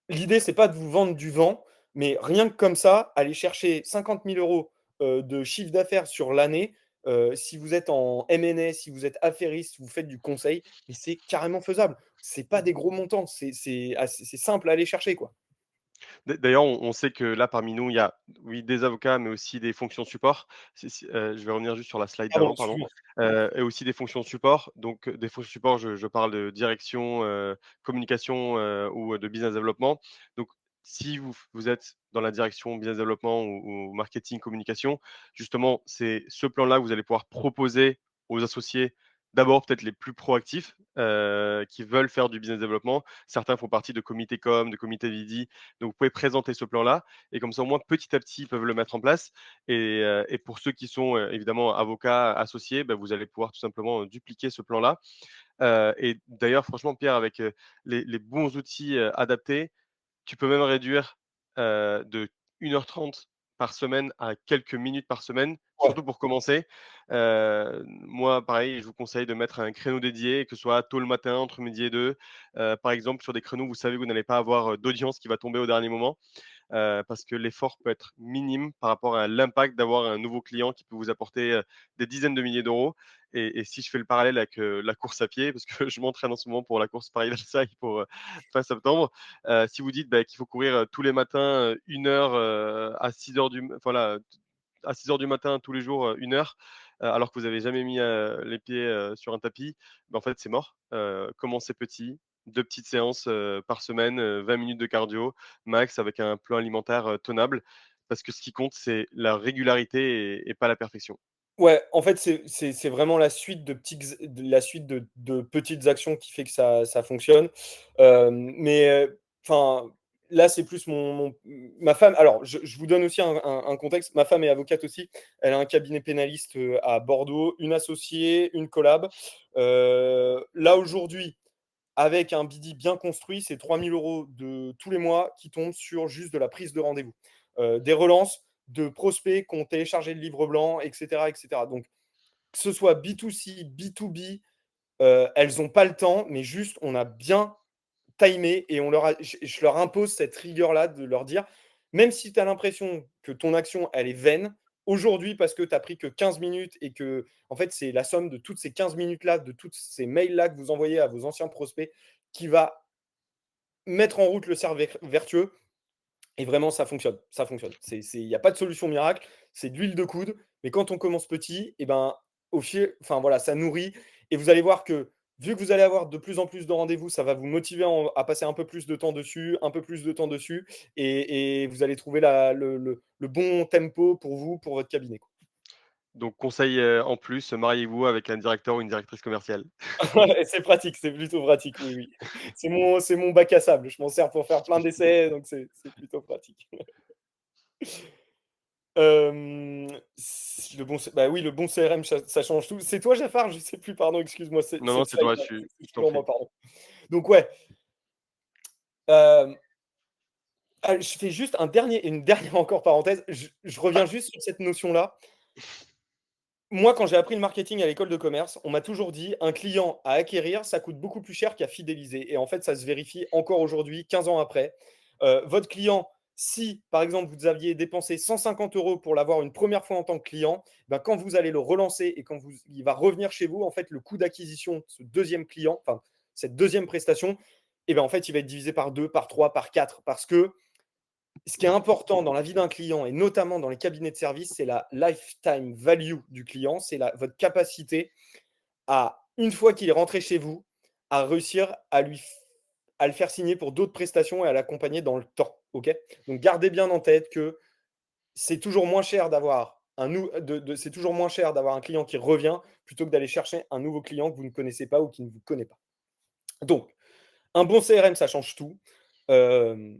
l'idée, c'est pas de vous vendre du vent, mais rien que comme ça, aller chercher 50 000 euros de chiffre d'affaires sur l'année, si vous êtes en M&A, si vous êtes affairiste, si vous faites du conseil, mais c'est carrément faisable. C'est pas des gros montants, c'est simple à aller chercher, quoi. D'ailleurs, on sait que là, parmi nous, il y a, oui, des avocats, mais aussi des fonctions support. Je vais revenir juste sur la slide Pardon, d'avant, pardon. excuse-moi. Et aussi des fonctions support. Donc, des fonctions support, je parle de direction, communication, ou de business développement. Donc, si vous êtes dans la direction business développement ou marketing, communication, justement, c'est ce plan-là que vous allez pouvoir proposer aux associés, d'abord peut-être les plus proactifs, qui veulent faire du business développement. Certains font partie de comités com, de comités VD, donc, vous pouvez présenter ce plan-là et comme ça, au moins, petit à petit, ils peuvent le mettre en place. Et pour ceux qui sont évidemment avocats associés, bah, vous allez pouvoir tout simplement dupliquer ce plan-là. Et d'ailleurs, franchement, Pierre, avec les bons outils adaptés, tu peux même réduire de 1 h 30 par semaine à quelques minutes par semaine, Ouais. surtout pour commencer. Moi, pareil, je vous conseille de mettre un créneau dédié, que ce soit tôt le matin, entre midi et 2. Par exemple, sur des créneaux où vous savez que vous n'allez pas avoir d'audience qui va tomber au dernier moment. Parce que l'effort peut être minime par rapport à l'impact d'avoir un nouveau client qui peut vous apporter des dizaines de milliers d'euros. Et si je fais le parallèle avec la course à pied, parce que je m'entraîne en ce moment pour la course Paris-Versailles pour fin septembre, si vous dites bah, qu'il faut courir tous les matins 1 heure à 6 heures voilà, à 6 heures du matin tous les jours, 1 heure, alors que vous n'avez jamais mis les pieds sur un tapis, ben, en fait, c'est mort. Commencez petit, 2 petites séances par semaine, 20 minutes de cardio max avec un plan alimentaire tenable. Parce que ce qui compte, c'est la régularité et pas la perfection. Ouais, en fait, c'est vraiment la suite la suite de petites actions qui fait que ça fonctionne. Mais enfin, là, c'est plus ma femme. Alors, je vous donne aussi un contexte. Ma femme est avocate aussi. Elle a un cabinet pénaliste à Bordeaux, une associée, une collab. Là, aujourd'hui, avec un BD bien construit, c'est 3 000 euros de tous les mois qui tombent sur juste de la prise de rendez-vous. Des relances de prospects qui ont téléchargé le livre blanc, etc. etc. Donc, que ce soit B2C, B2B, elles n'ont pas le temps, mais juste, on a bien timé et je leur impose cette rigueur-là de leur dire, même si tu as l'impression que ton action, elle est vaine, aujourd'hui, parce que tu as pris que 15 minutes et que, en fait, c'est la somme de toutes ces 15 minutes-là, de tous ces mails-là que vous envoyez à vos anciens prospects qui va mettre en route le cercle vertueux. Et vraiment, ça fonctionne. Ça fonctionne. Il n'y a pas de solution miracle. C'est de l'huile de coude. Mais quand on commence petit, et ben, au fil, enfin voilà, ça nourrit. Et vous allez voir que vu que vous allez avoir de plus en plus de rendez-vous, ça va vous motiver à passer un peu plus de temps dessus, un peu plus de temps dessus. Et vous allez trouver le bon tempo pour vous, pour votre cabinet, quoi. Donc conseil en plus, mariez-vous avec un directeur ou une directrice commerciale. C'est pratique, c'est plutôt pratique, oui, oui. C'est mon bac à sable. Je m'en sers pour faire plein d'essais, donc c'est plutôt pratique. Le bon, bah oui, le bon CRM, ça change tout. C'est toi, Jafar? Je sais plus, pardon, excuse-moi, Non, non, cette c'est toi, slide-là, c'est je t'en toujours moi, prie. pardon. Donc ouais, euh, je fais juste une dernière encore parenthèse. Je reviens juste sur cette notion-là. Moi, quand j'ai appris le marketing à l'école de commerce, on m'a toujours dit un client à acquérir, ça coûte beaucoup plus cher qu'à fidéliser. Et en fait, ça se vérifie encore aujourd'hui, 15 ans après. Votre client, si par exemple vous aviez dépensé 150 euros pour l'avoir une première fois en tant que client, ben, quand vous allez le relancer et il va revenir chez vous, en fait, le coût d'acquisition de ce deuxième client, enfin cette deuxième prestation, et ben, en fait, il va être divisé par 2, par 3, par 4, parce que ce qui est important dans la vie d'un client et notamment dans les cabinets de service, c'est la lifetime value du client, c'est votre capacité à, une fois qu'il est rentré chez vous, à réussir à le faire signer pour d'autres prestations et à l'accompagner dans le temps. Ok. Donc gardez bien en tête que c'est toujours moins cher d'avoir c'est toujours moins cher d'avoir un client qui revient plutôt que d'aller chercher un nouveau client que vous ne connaissez pas ou qui ne vous connaît pas. Donc, un bon CRM, ça change tout. Euh,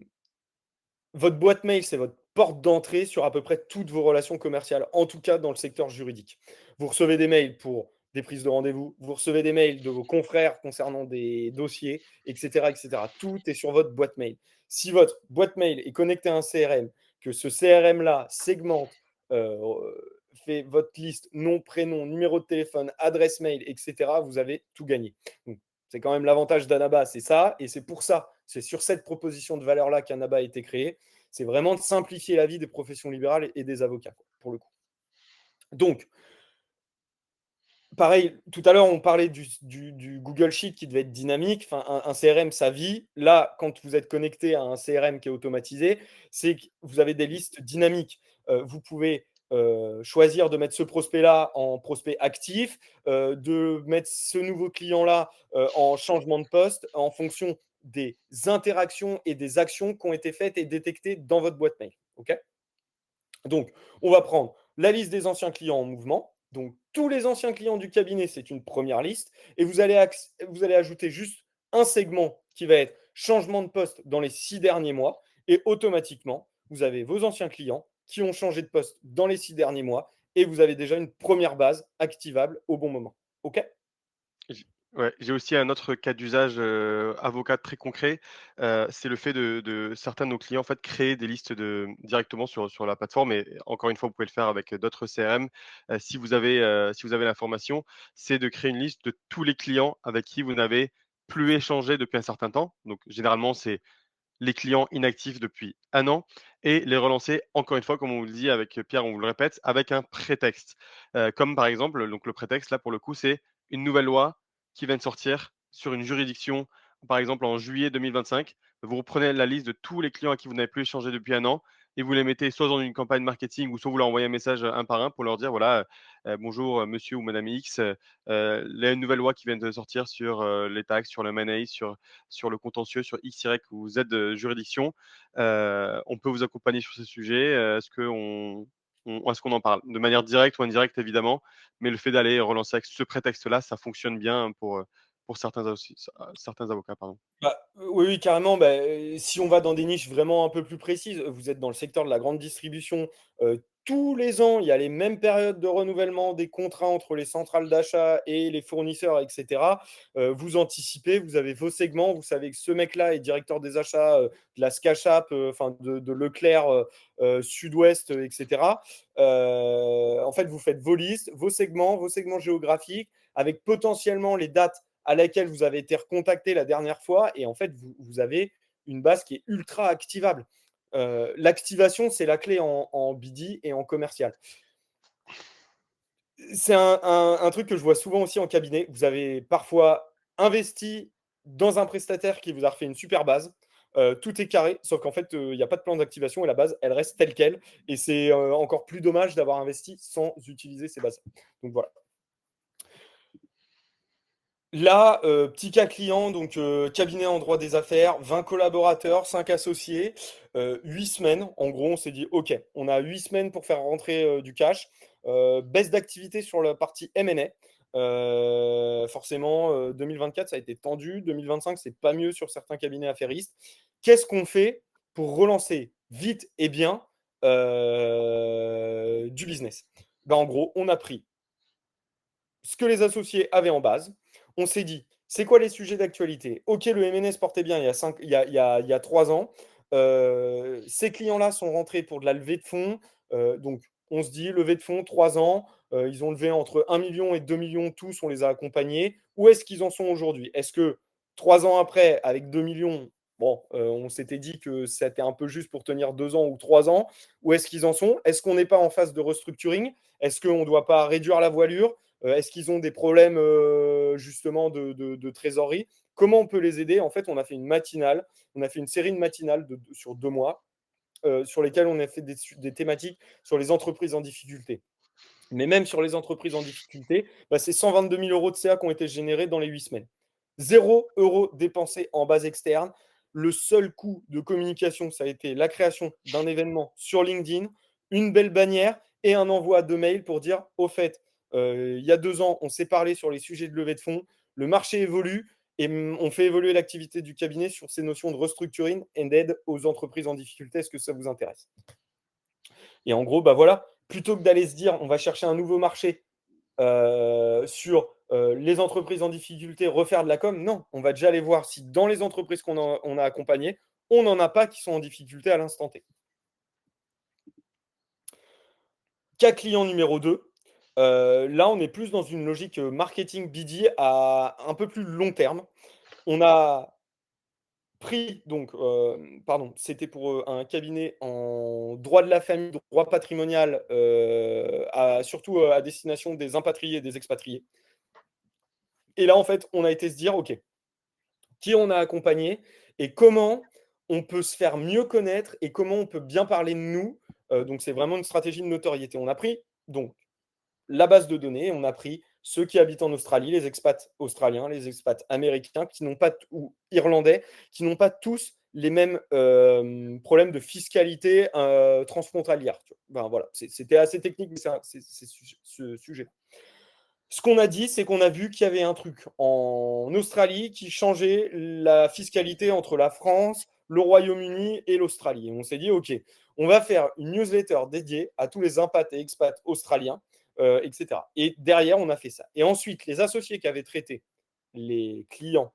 Votre boîte mail, c'est votre porte d'entrée sur à peu près toutes vos relations commerciales, en tout cas dans le secteur juridique. Vous recevez des mails pour des prises de rendez-vous, vous recevez des mails de vos confrères concernant des dossiers, etc., etc. Tout est sur votre boîte mail. Si votre boîte mail est connectée à un CRM, que ce CRM-là segmente, euh, fait votre liste nom, prénom, numéro de téléphone, adresse mail, etc., vous avez tout gagné. Donc, c'est quand même l'avantage d'Anaba, c'est ça, et c'est pour ça, c'est sur cette proposition de valeur-là qu'Anaba a été créé. C'est vraiment de simplifier la vie des professions libérales et des avocats, pour le coup. Donc, pareil, tout à l'heure, on parlait du Google Sheet qui devait être dynamique. Enfin, un CRM, ça vit. Là, quand vous êtes connecté à un CRM qui est automatisé, c'est que vous avez des listes dynamiques. Vous pouvez choisir de mettre ce prospect-là en prospect actif, de mettre ce nouveau client-là en changement de poste en fonction des interactions et des actions qui ont été faites et détectées dans votre boîte mail. OK. Donc, on va prendre la liste des anciens clients en mouvement. Donc, tous les anciens clients du cabinet, c'est une première liste. Et vous allez ajouter juste un segment qui va être changement de poste dans les 6 derniers mois. Et automatiquement, vous avez vos anciens clients qui ont changé de poste dans les 6 derniers mois. Et vous avez déjà une première base activable au bon moment. OK. J Ouais, j'ai aussi un autre cas d'usage, avocat très concret, c'est le fait de certains de nos clients, en fait, créer des listes directement sur la plateforme et encore une fois, vous pouvez le faire avec d'autres CRM. Si vous avez l'information, c'est de créer une liste de tous les clients avec qui vous n'avez plus échangé depuis un certain temps. Donc généralement, c'est les clients inactifs depuis un an et les relancer encore une fois, comme on vous le dit avec Pierre, on vous le répète, avec un prétexte. Comme par exemple, donc le prétexte là pour le coup, c'est une nouvelle loi qui vient de sortir sur une juridiction, par exemple en juillet 2025. Vous reprenez la liste de tous les clients à qui vous n'avez plus échangé depuis un an et vous les mettez soit dans une campagne marketing ou soit vous leur envoyez un message un par un pour leur dire voilà, bonjour monsieur ou madame X, la nouvelle loi qui vient de sortir sur les taxes, sur le money, sur le contentieux, sur X, Y ou Z juridiction. On peut vous accompagner sur ces sujets. Est-ce qu'on en parle de manière directe ou indirecte, évidemment, mais le fait d'aller relancer avec ce prétexte-là, ça fonctionne bien pour certains avocats. Pardon. Bah, oui, oui, carrément. Bah, si on va dans des niches vraiment un peu plus précises, vous êtes dans le secteur de la grande distribution. Tous les ans, il y a les mêmes périodes de renouvellement des contrats entre les centrales d'achat et les fournisseurs, etc. Vous anticipez, vous avez vos segments, vous savez que ce mec-là est directeur des achats de la SCACHAP, enfin de Leclerc Sud-Ouest, etc. En fait, vous faites vos segments géographiques, avec potentiellement les dates à laquelle vous avez été recontacté la dernière fois. Et en fait, vous avez une base qui est ultra activable. L'activation, c'est la clé en BD et en commercial. C'est un truc que je vois souvent aussi en cabinet. Vous avez parfois investi dans un prestataire qui vous a refait une super base. Tout est carré, sauf qu'en fait, il n'y a pas de plan d'activation et la base, elle reste telle qu'elle. Et c'est encore plus dommage d'avoir investi sans utiliser ces bases. Donc voilà. Là, petit cas client, donc cabinet en droit des affaires, 20 collaborateurs, 5 associés, 8 semaines. En gros, on s'est dit, OK, on a 8 semaines pour faire rentrer du cash. Baisse d'activité sur la partie M&A. Forcément, 2024, ça a été tendu. 2025, c'est pas mieux sur certains cabinets affairistes. Qu'est-ce qu'on fait pour relancer vite et bien du business? Ben, en gros, on a pris ce que les associés avaient en base. On s'est dit, c'est quoi les sujets d'actualité? Ok, le MNS portait bien il y a 3 ans. Ces clients-là sont rentrés pour de la levée de fonds. Donc, on se dit, levée de fonds, 3 ans. Ils ont levé entre 1 million et 2 millions tous. On les a accompagnés. Où est-ce qu'ils en sont aujourd'hui? Est-ce que 3 ans après, avec 2 millions, bon, on s'était dit que c'était un peu juste pour tenir 2 ans ou 3 ans. Où est-ce qu'ils en sont? Est-ce qu'on n'est pas en phase de restructuring? Est-ce qu'on ne doit pas réduire la voilure? Est-ce qu'ils ont des problèmes justement de trésorerie? Comment on peut les aider? En fait, on a fait une matinale, on a fait une série de matinales sur 2 mois sur lesquels on a fait des thématiques sur les entreprises en difficulté. Mais même sur les entreprises en difficulté, bah, c'est 122 000 euros de CA qui ont été générés dans les 8 semaines. 0 € dépensé en base externe. Le seul coût de communication, ça a été la création d'un événement sur LinkedIn, une belle bannière et un envoi de mail pour dire, au fait, il y a 2 ans, on s'est parlé sur les sujets de levée de fonds, le marché évolue et on fait évoluer l'activité du cabinet sur ces notions de restructuring et d'aide aux entreprises en difficulté. Est-ce que ça vous intéresse? Et en gros, bah voilà, plutôt que d'aller se dire, on va chercher un nouveau marché sur les entreprises en difficulté, refaire de la com, non, on va déjà aller voir si dans les entreprises on a accompagnées, on n'en a pas qui sont en difficulté à l'instant T. Cas client numéro 2, là, on est plus dans une logique marketing BD à un peu plus long terme. On a pris, donc, pardon, c'était pour un cabinet en droit de la famille, droit patrimonial, surtout à destination des impatriés et des expatriés. Et là, en fait, on a été se dire, OK, qui on a accompagné et comment on peut se faire mieux connaître et comment on peut bien parler de nous. Donc, c'est vraiment une stratégie de notoriété. On a pris donc la base de données, on a pris ceux qui habitent en Australie, les expats australiens, les expats américains qui n'ont pas ou irlandais, qui n'ont pas tous les mêmes problèmes de fiscalité transfrontalière. Ben, voilà, c'était assez technique, mais c'est ce sujet. Ce qu'on a dit, c'est qu'on a vu qu'il y avait un truc en Australie qui changeait la fiscalité entre la France, le Royaume-Uni et l'Australie. Et on s'est dit, OK, on va faire une newsletter dédiée à tous les impats et expats australiens, etc. Et derrière, on a fait ça. Et ensuite, les associés qui avaient traité les clients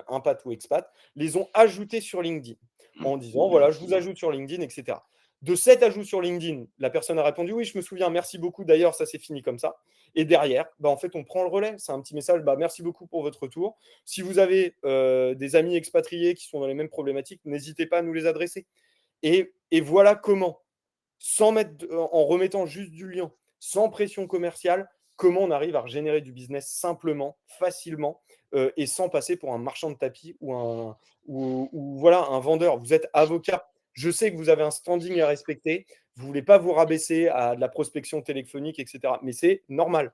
impats ou expats les ont ajoutés sur LinkedIn en disant, voilà, je vous ajoute sur LinkedIn, etc. De cet ajout sur LinkedIn, la personne a répondu, oui, je me souviens, merci beaucoup. D'ailleurs, ça s'est fini comme ça. Et derrière, bah, en fait, on prend le relais. C'est un petit message, bah, merci beaucoup pour votre retour. Si vous avez des amis expatriés qui sont dans les mêmes problématiques, n'hésitez pas à nous les adresser. Et voilà comment, sans mettre, en remettant juste du lien, sans pression commerciale, comment on arrive à générer du business simplement, facilement, et sans passer pour un marchand de tapis ou voilà, un vendeur. Vous êtes avocat. Je sais que vous avez un standing à respecter. Vous ne voulez pas vous rabaisser à de la prospection téléphonique, etc. Mais c'est normal.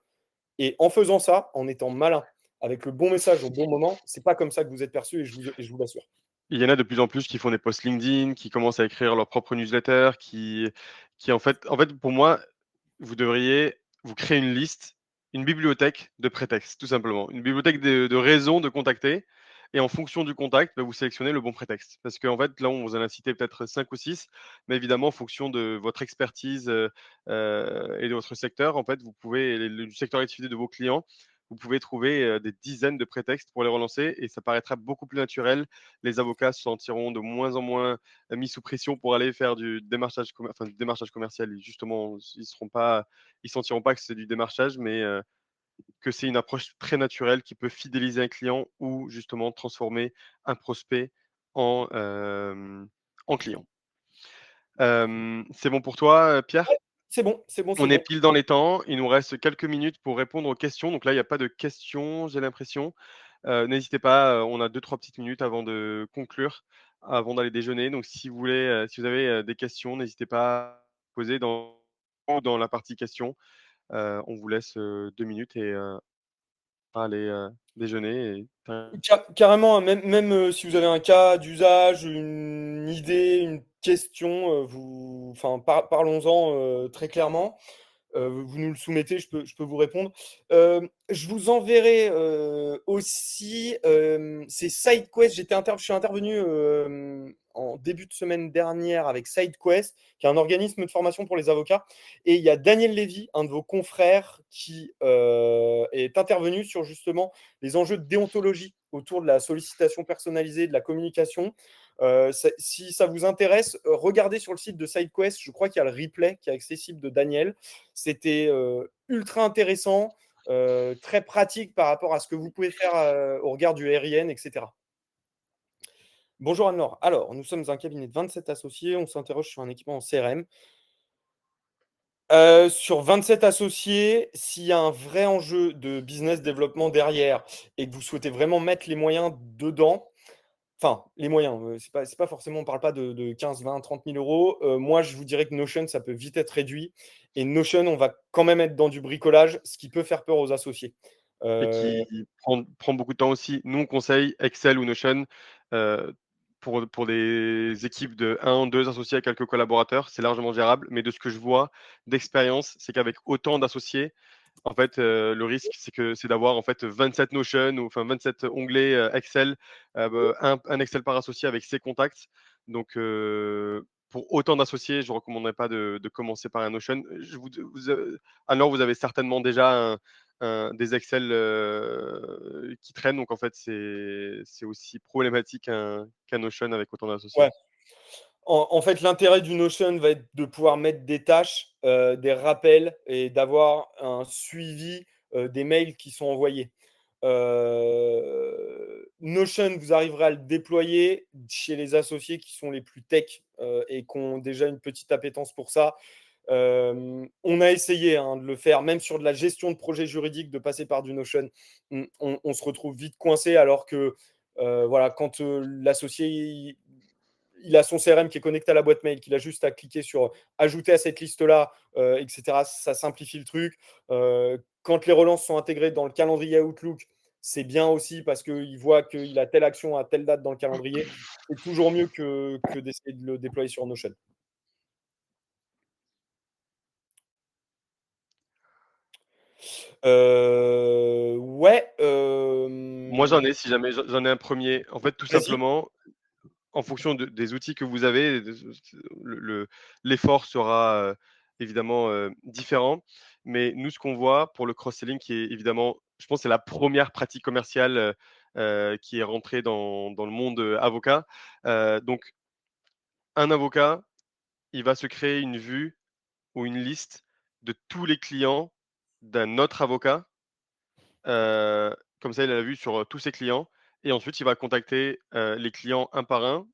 Et en faisant ça, en étant malin, avec le bon message au bon moment, c'est pas comme ça que vous êtes perçu et je vous l'assure. Il y en a de plus en plus qui font des posts LinkedIn, qui commencent à écrire leur propre newsletter, qui en fait, pour moi, vous devriez vous créer une liste, une bibliothèque de prétextes, tout simplement. Une bibliothèque de raisons de contacter. Et en fonction du contact, bah, vous sélectionnez le bon prétexte. Parce qu'en fait, là, on vous en a cité peut-être 5 ou 6, mais évidemment, en fonction de votre expertise et de votre secteur, en fait, vous pouvez, du secteur d'activité de vos clients, vous pouvez trouver des dizaines de prétextes pour les relancer et ça paraîtra beaucoup plus naturel. Les avocats se sentiront de moins en moins mis sous pression pour aller faire du démarchage, du démarchage commercial. Et justement, ils sentiront pas que c'est du démarchage, mais que c'est une approche très naturelle qui peut fidéliser un client ou justement transformer un prospect en client. C'est bon pour toi, Pierre? C'est bon, c'est bon, c'est On est bon. pile dans les temps. Il nous reste quelques minutes pour répondre aux questions. Donc là, il n'y a pas de questions, j'ai l'impression. N'hésitez pas, on a 2-3 petites minutes avant de conclure, avant d'aller déjeuner. Donc si vous voulez, si vous avez, des questions, n'hésitez pas à poser dans la partie questions. On vous laisse, 2 minutes et aller, déjeuner et Carrément, hein, même si vous avez un cas d'usage, une idée, une question, enfin, parlons-en très clairement. Vous nous le soumettez, je peux vous répondre. Je vous enverrai aussi c'est SideQuest. Je suis intervenu en début de semaine dernière avec SideQuest, qui est un organisme de formation pour les avocats. Et il y a Daniel Lévy, un de vos confrères, qui est intervenu sur justement les enjeux de déontologie autour de la sollicitation personnalisée, de la communication. Si ça vous intéresse, regardez sur le site de SideQuest. Je crois qu'il y a le replay qui est accessible de Daniel. C'était ultra intéressant, très pratique par rapport à ce que vous pouvez faire au regard du RIN, etc. Bonjour Anne-Laure. Alors, nous sommes un cabinet de 27 associés. On s'interroge sur un équipement en CRM. Sur 27 associés, s'il y a un vrai enjeu de business développement derrière et que vous souhaitez vraiment mettre les moyens dedans, enfin, les moyens, c'est pas forcément, on parle pas de 15, 20, 30 000 euros. Moi, je vous dirais que Notion, ça peut vite être réduit. Et Notion, on va quand même être dans du bricolage, ce qui peut faire peur aux associés. Et Euh, qui prend beaucoup de temps aussi. Nous, on conseille Excel ou Notion, heu, pour des équipes de 1-2 associés à quelques collaborateurs, c'est largement gérable. Mais de ce que je vois d'expérience, c'est qu'avec autant d'associés, en fait, le risque, c'est d'avoir, en fait, 27 Notion ou enfin 27 onglets, Excel, un Excel par associé avec ses contacts. Donc, pour autant d'associés, je ne recommanderais pas de commencer par un Notion. Je vous, alors vous avez certainement déjà des Excel qui traînent. Donc en fait, c'est aussi problématique qu'un Notion avec autant d'associés. ouais. En fait, l'intérêt du Notion va être de pouvoir mettre des tâches, des rappels et d'avoir un suivi des mails qui sont envoyés. Notion, vous arriverez à le déployer chez les associés qui sont les plus tech et qui ont déjà une petite appétence pour ça. On a essayé de le faire, même sur de la gestion de projets juridiques, de passer par du Notion. On se retrouve vite coincé alors que voilà, quand l'associé il a son CRM qui est connecté à la boîte mail, qu'il a juste à cliquer sur ajouter à cette liste-là, etc. Ça simplifie le truc. Quand les relances sont intégrées dans le calendrier Outlook, c'est bien aussi parce qu'il voit qu'il a telle action à telle date dans le calendrier. C'est toujours mieux que d'essayer de le déployer sur Notion. Ouais. Moi, j'en ai, si jamais j'en ai un premier. En fait, tout Vas-y. simplement, en fonction des outils que vous avez, l'effort sera évidemment différent. Mais nous, ce qu'on voit pour le cross-selling, qui est évidemment, je pense, c'est la première pratique commerciale qui est rentrée dans le monde avocat. Donc, un avocat, il va se créer une vue ou une liste de tous les clients d'un autre avocat. Comme ça, il a la vue sur, tous ses clients et ensuite il va contacter, les clients un par un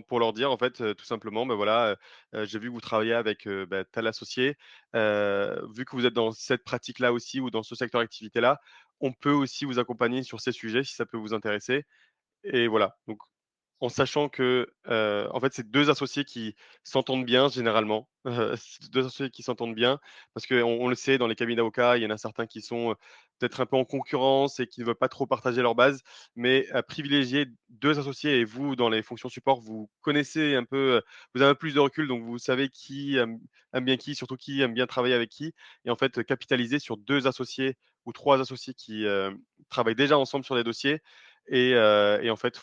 pour leur dire en fait, tout simplement: «Bah, voilà, j'ai vu que vous travaillez avec, tel associé, vu que vous êtes dans cette pratique-là aussi ou dans ce secteur d'activité-là, on peut aussi vous accompagner sur ces sujets si ça peut vous intéresser». Et voilà, donc en sachant que, en fait, c'est 2 associés qui s'entendent bien généralement, c'est 2 associés qui s'entendent bien parce qu'on le sait dans les cabinets d'avocats, il y en a certains qui sont, peut-être un peu en concurrence et qui ne veulent pas trop partager leur base. Mais privilégier 2 associés et vous, dans les fonctions support, vous connaissez un peu, vous avez un peu plus de recul, donc vous savez qui aime bien qui, surtout qui aime bien travailler avec qui et en fait, capitaliser sur 2 associés ou 3 associés qui, travaillent déjà ensemble sur des dossiers et en fait,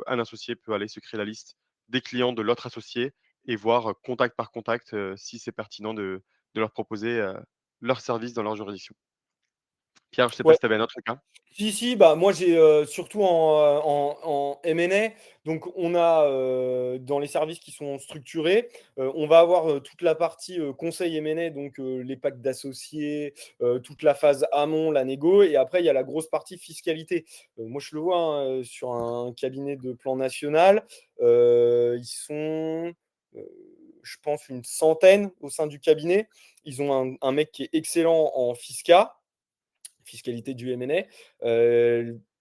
un associé peut aller se créer la liste des clients de l'autre associé et voir, contact par contact, si c'est pertinent de leur proposer, leurs services dans leur juridiction. Pierre, je sais pas Ouais. si tu avais un autre cas? Si, si, bah, moi j'ai, surtout en M&A, donc on a, dans les services qui sont structurés, on va avoir, toute la partie, conseil M&A, donc les packs d'associés, toute la phase amont, la négo et après il y a la grosse partie fiscalité. Moi je le vois, hein, sur un cabinet de plan national, ils sont, heu, je pense une centaine au sein du cabinet. Ils ont un mec qui est excellent en fiscalité du M&A.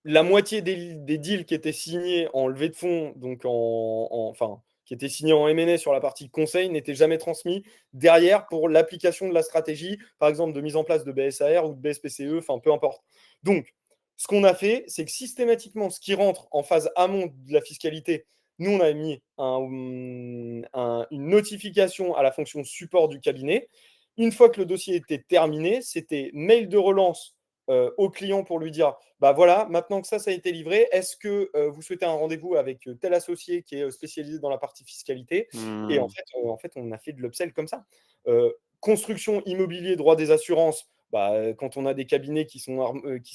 La moitié des deals qui étaient signés en levée de fonds, donc enfin, qui étaient signés en M&A sur la partie conseil, n'étaient jamais transmis derrière pour l'application de la stratégie, par exemple de mise en place de BSAR ou de BSPCE, enfin peu importe. Donc, ce qu'on a fait, c'est que systématiquement, ce qui rentre en phase amont de la fiscalité, nous, on a mis une notification à la fonction support du cabinet. Une fois que le dossier était terminé, c'était mail de relance au client pour lui dire bah voilà, maintenant que ça a été livré, est-ce que vous souhaitez un rendez-vous avec tel associé qui est spécialisé dans la partie fiscalité. Et Mmh. en fait, on a fait de l'upsell comme ça. Euh, Construction, immobilier, droit des assurances, bah, quand on a des cabinets qui sont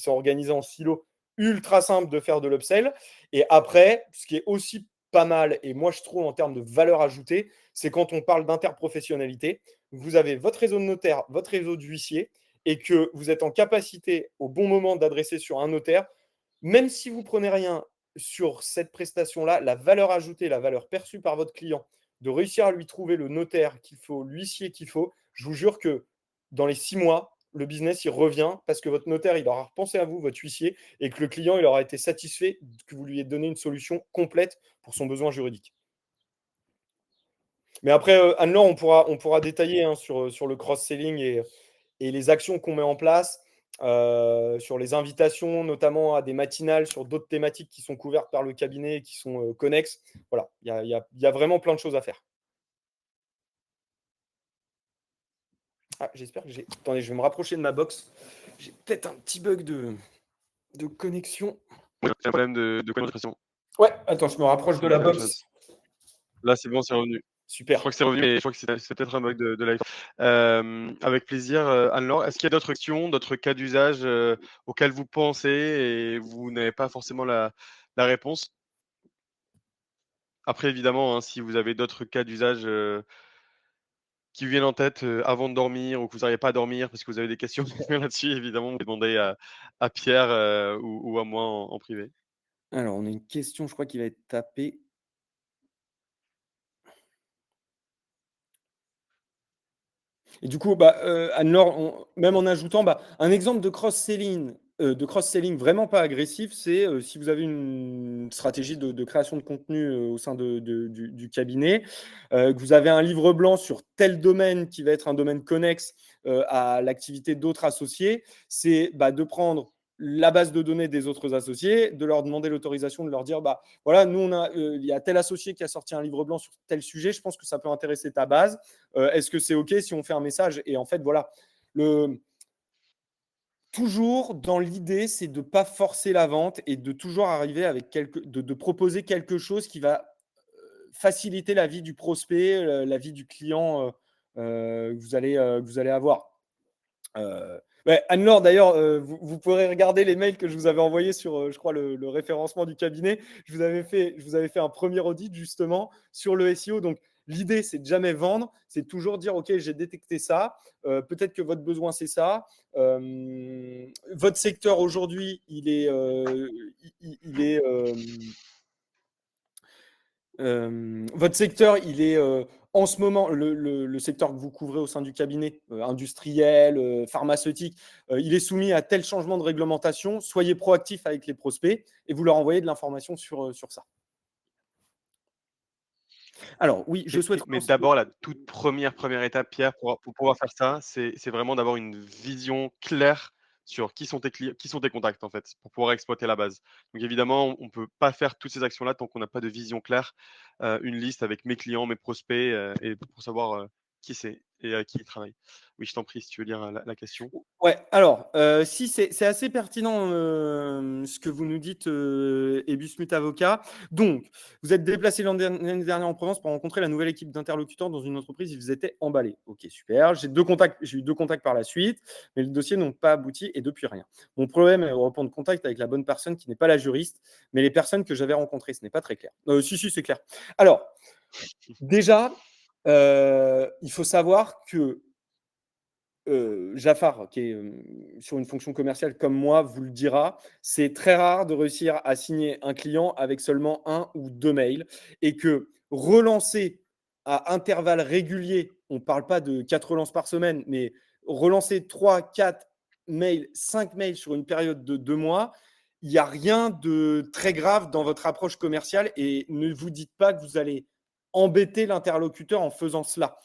organisés en silo, ultra simple de faire de l'upsell. Et après, ce qui est aussi pas mal, et moi je trouve en termes de valeur ajoutée, c'est quand on parle d'interprofessionnalité. Vous avez votre réseau de notaire, votre réseau d'huissier, et que vous êtes en capacité au bon moment d'adresser sur un notaire, même si vous prenez rien sur cette prestation-là, la valeur ajoutée, la valeur perçue par votre client, de réussir à lui trouver le notaire qu'il faut, l'huissier qu'il faut, je vous jure que dans les 6 mois, le business, il revient parce que votre notaire, il aura repensé à vous, votre huissier, et que le client, il aura été satisfait que vous lui ayez donné une solution complète pour son besoin juridique. Mais après, Anne-Laure, on pourra détailler hein, sur le cross-selling et les actions qu'on met en place, sur les invitations, notamment à des matinales, sur d'autres thématiques qui sont couvertes par le cabinet et qui sont connexes. Voilà, il y a vraiment plein de choses à faire. Ah, j'espère que j'ai. Attendez, je vais me rapprocher de ma box. J'ai peut-être un petit bug de connexion. Oui, c'est un problème de concentration. Ouais, attends, je me rapproche de Ça me la dit quelque chose. box. Là, c'est bon, c'est revenu. Je Super. crois que c'est revenu, mais je crois que c'est peut-être un bug de l'iPhone. Avec plaisir, Anne-Laure. Est-ce qu'il y a d'autres actions, d'autres cas d'usage, auxquels vous pensez et vous n'avez pas forcément la réponse? Après évidemment, hein, si vous avez d'autres cas d'usage, qui vous viennent en tête, avant de dormir ou que vous n'arrivez pas à dormir parce que vous avez des questions là-dessus, évidemment, vous demandez à Pierre, ou à moi en privé. Alors, on a une question, je crois, qui va être tapée. Et du coup, bah, Anne-Laure, même en ajoutant, bah, un exemple de cross-selling vraiment pas agressif, c'est si vous avez une stratégie de création de contenu au sein du cabinet, que vous avez un livre blanc sur tel domaine qui va être un domaine connexe à l'activité d'autres associés, c'est bah, de prendre la base de données des autres associés, de leur demander l'autorisation, de leur dire bah voilà, nous il y a tel associé qui a sorti un livre blanc sur tel sujet, je pense que ça peut intéresser ta base. Est-ce que c'est OK si on fait un message? Et en fait, voilà, toujours dans l'idée, c'est de ne pas forcer la vente et de toujours arriver avec de proposer quelque chose qui va faciliter la vie du prospect, la vie du client que vous allez avoir. Ouais, Anne-Laure, d'ailleurs, vous pourrez regarder les mails que je vous avais envoyés sur, je crois, le référencement du cabinet. Je vous avais fait un premier audit justement sur le SEO. Donc, l'idée, c'est de jamais vendre, c'est toujours dire, OK, j'ai détecté ça, peut-être que votre besoin, c'est ça. Votre secteur aujourd'hui, votre secteur, il est en ce moment, le secteur que vous couvrez au sein du cabinet, industriel, pharmaceutique, il est soumis à tel changement de réglementation. Soyez proactif avec les prospects et vous leur envoyez de l'information sur ça. Alors, oui, je souhaite Mais relancer. d'abord, la toute première étape, Pierre, pour pouvoir faire ça, c'est vraiment d'avoir une vision claire sur qui sont tes contacts, en fait, pour pouvoir exploiter la base. Donc évidemment, on peut pas faire toutes ces actions-là tant qu'on n'a pas de vision claire, une liste avec mes clients, mes prospects, et pour savoir, qui c'est et qui ils travaillent. Oui, je t'en prie, si tu veux lire, la question. Ouais, alors, si c'est assez pertinent, ce que vous nous dites, Ebusmut Avocat. Donc, vous êtes déplacé l'année dernière en Provence pour rencontrer la nouvelle équipe d'interlocuteurs dans une entreprise, ils étaient emballés. OK, super. J'ai eu 2 contacts par la suite, mais les dossiers n'ont pas abouti et depuis rien. Mon problème est de reprendre contact avec la bonne personne qui n'est pas la juriste, mais les personnes que j'avais rencontrées. Ce n'est pas très clair. Si, c'est clair. Alors, déjà, il faut savoir que Jafar, qui est sur une fonction commerciale comme moi, vous le dira, c'est très rare de réussir à signer un client avec seulement un ou deux mails et que relancer à intervalles réguliers, on ne parle pas de 4 relances par semaine, mais relancer 3, 4 mails, 5 mails sur une période de 2 mois, il n'y a rien de très grave dans votre approche commerciale et ne vous dites pas que vous allez embêter l'interlocuteur en faisant cela.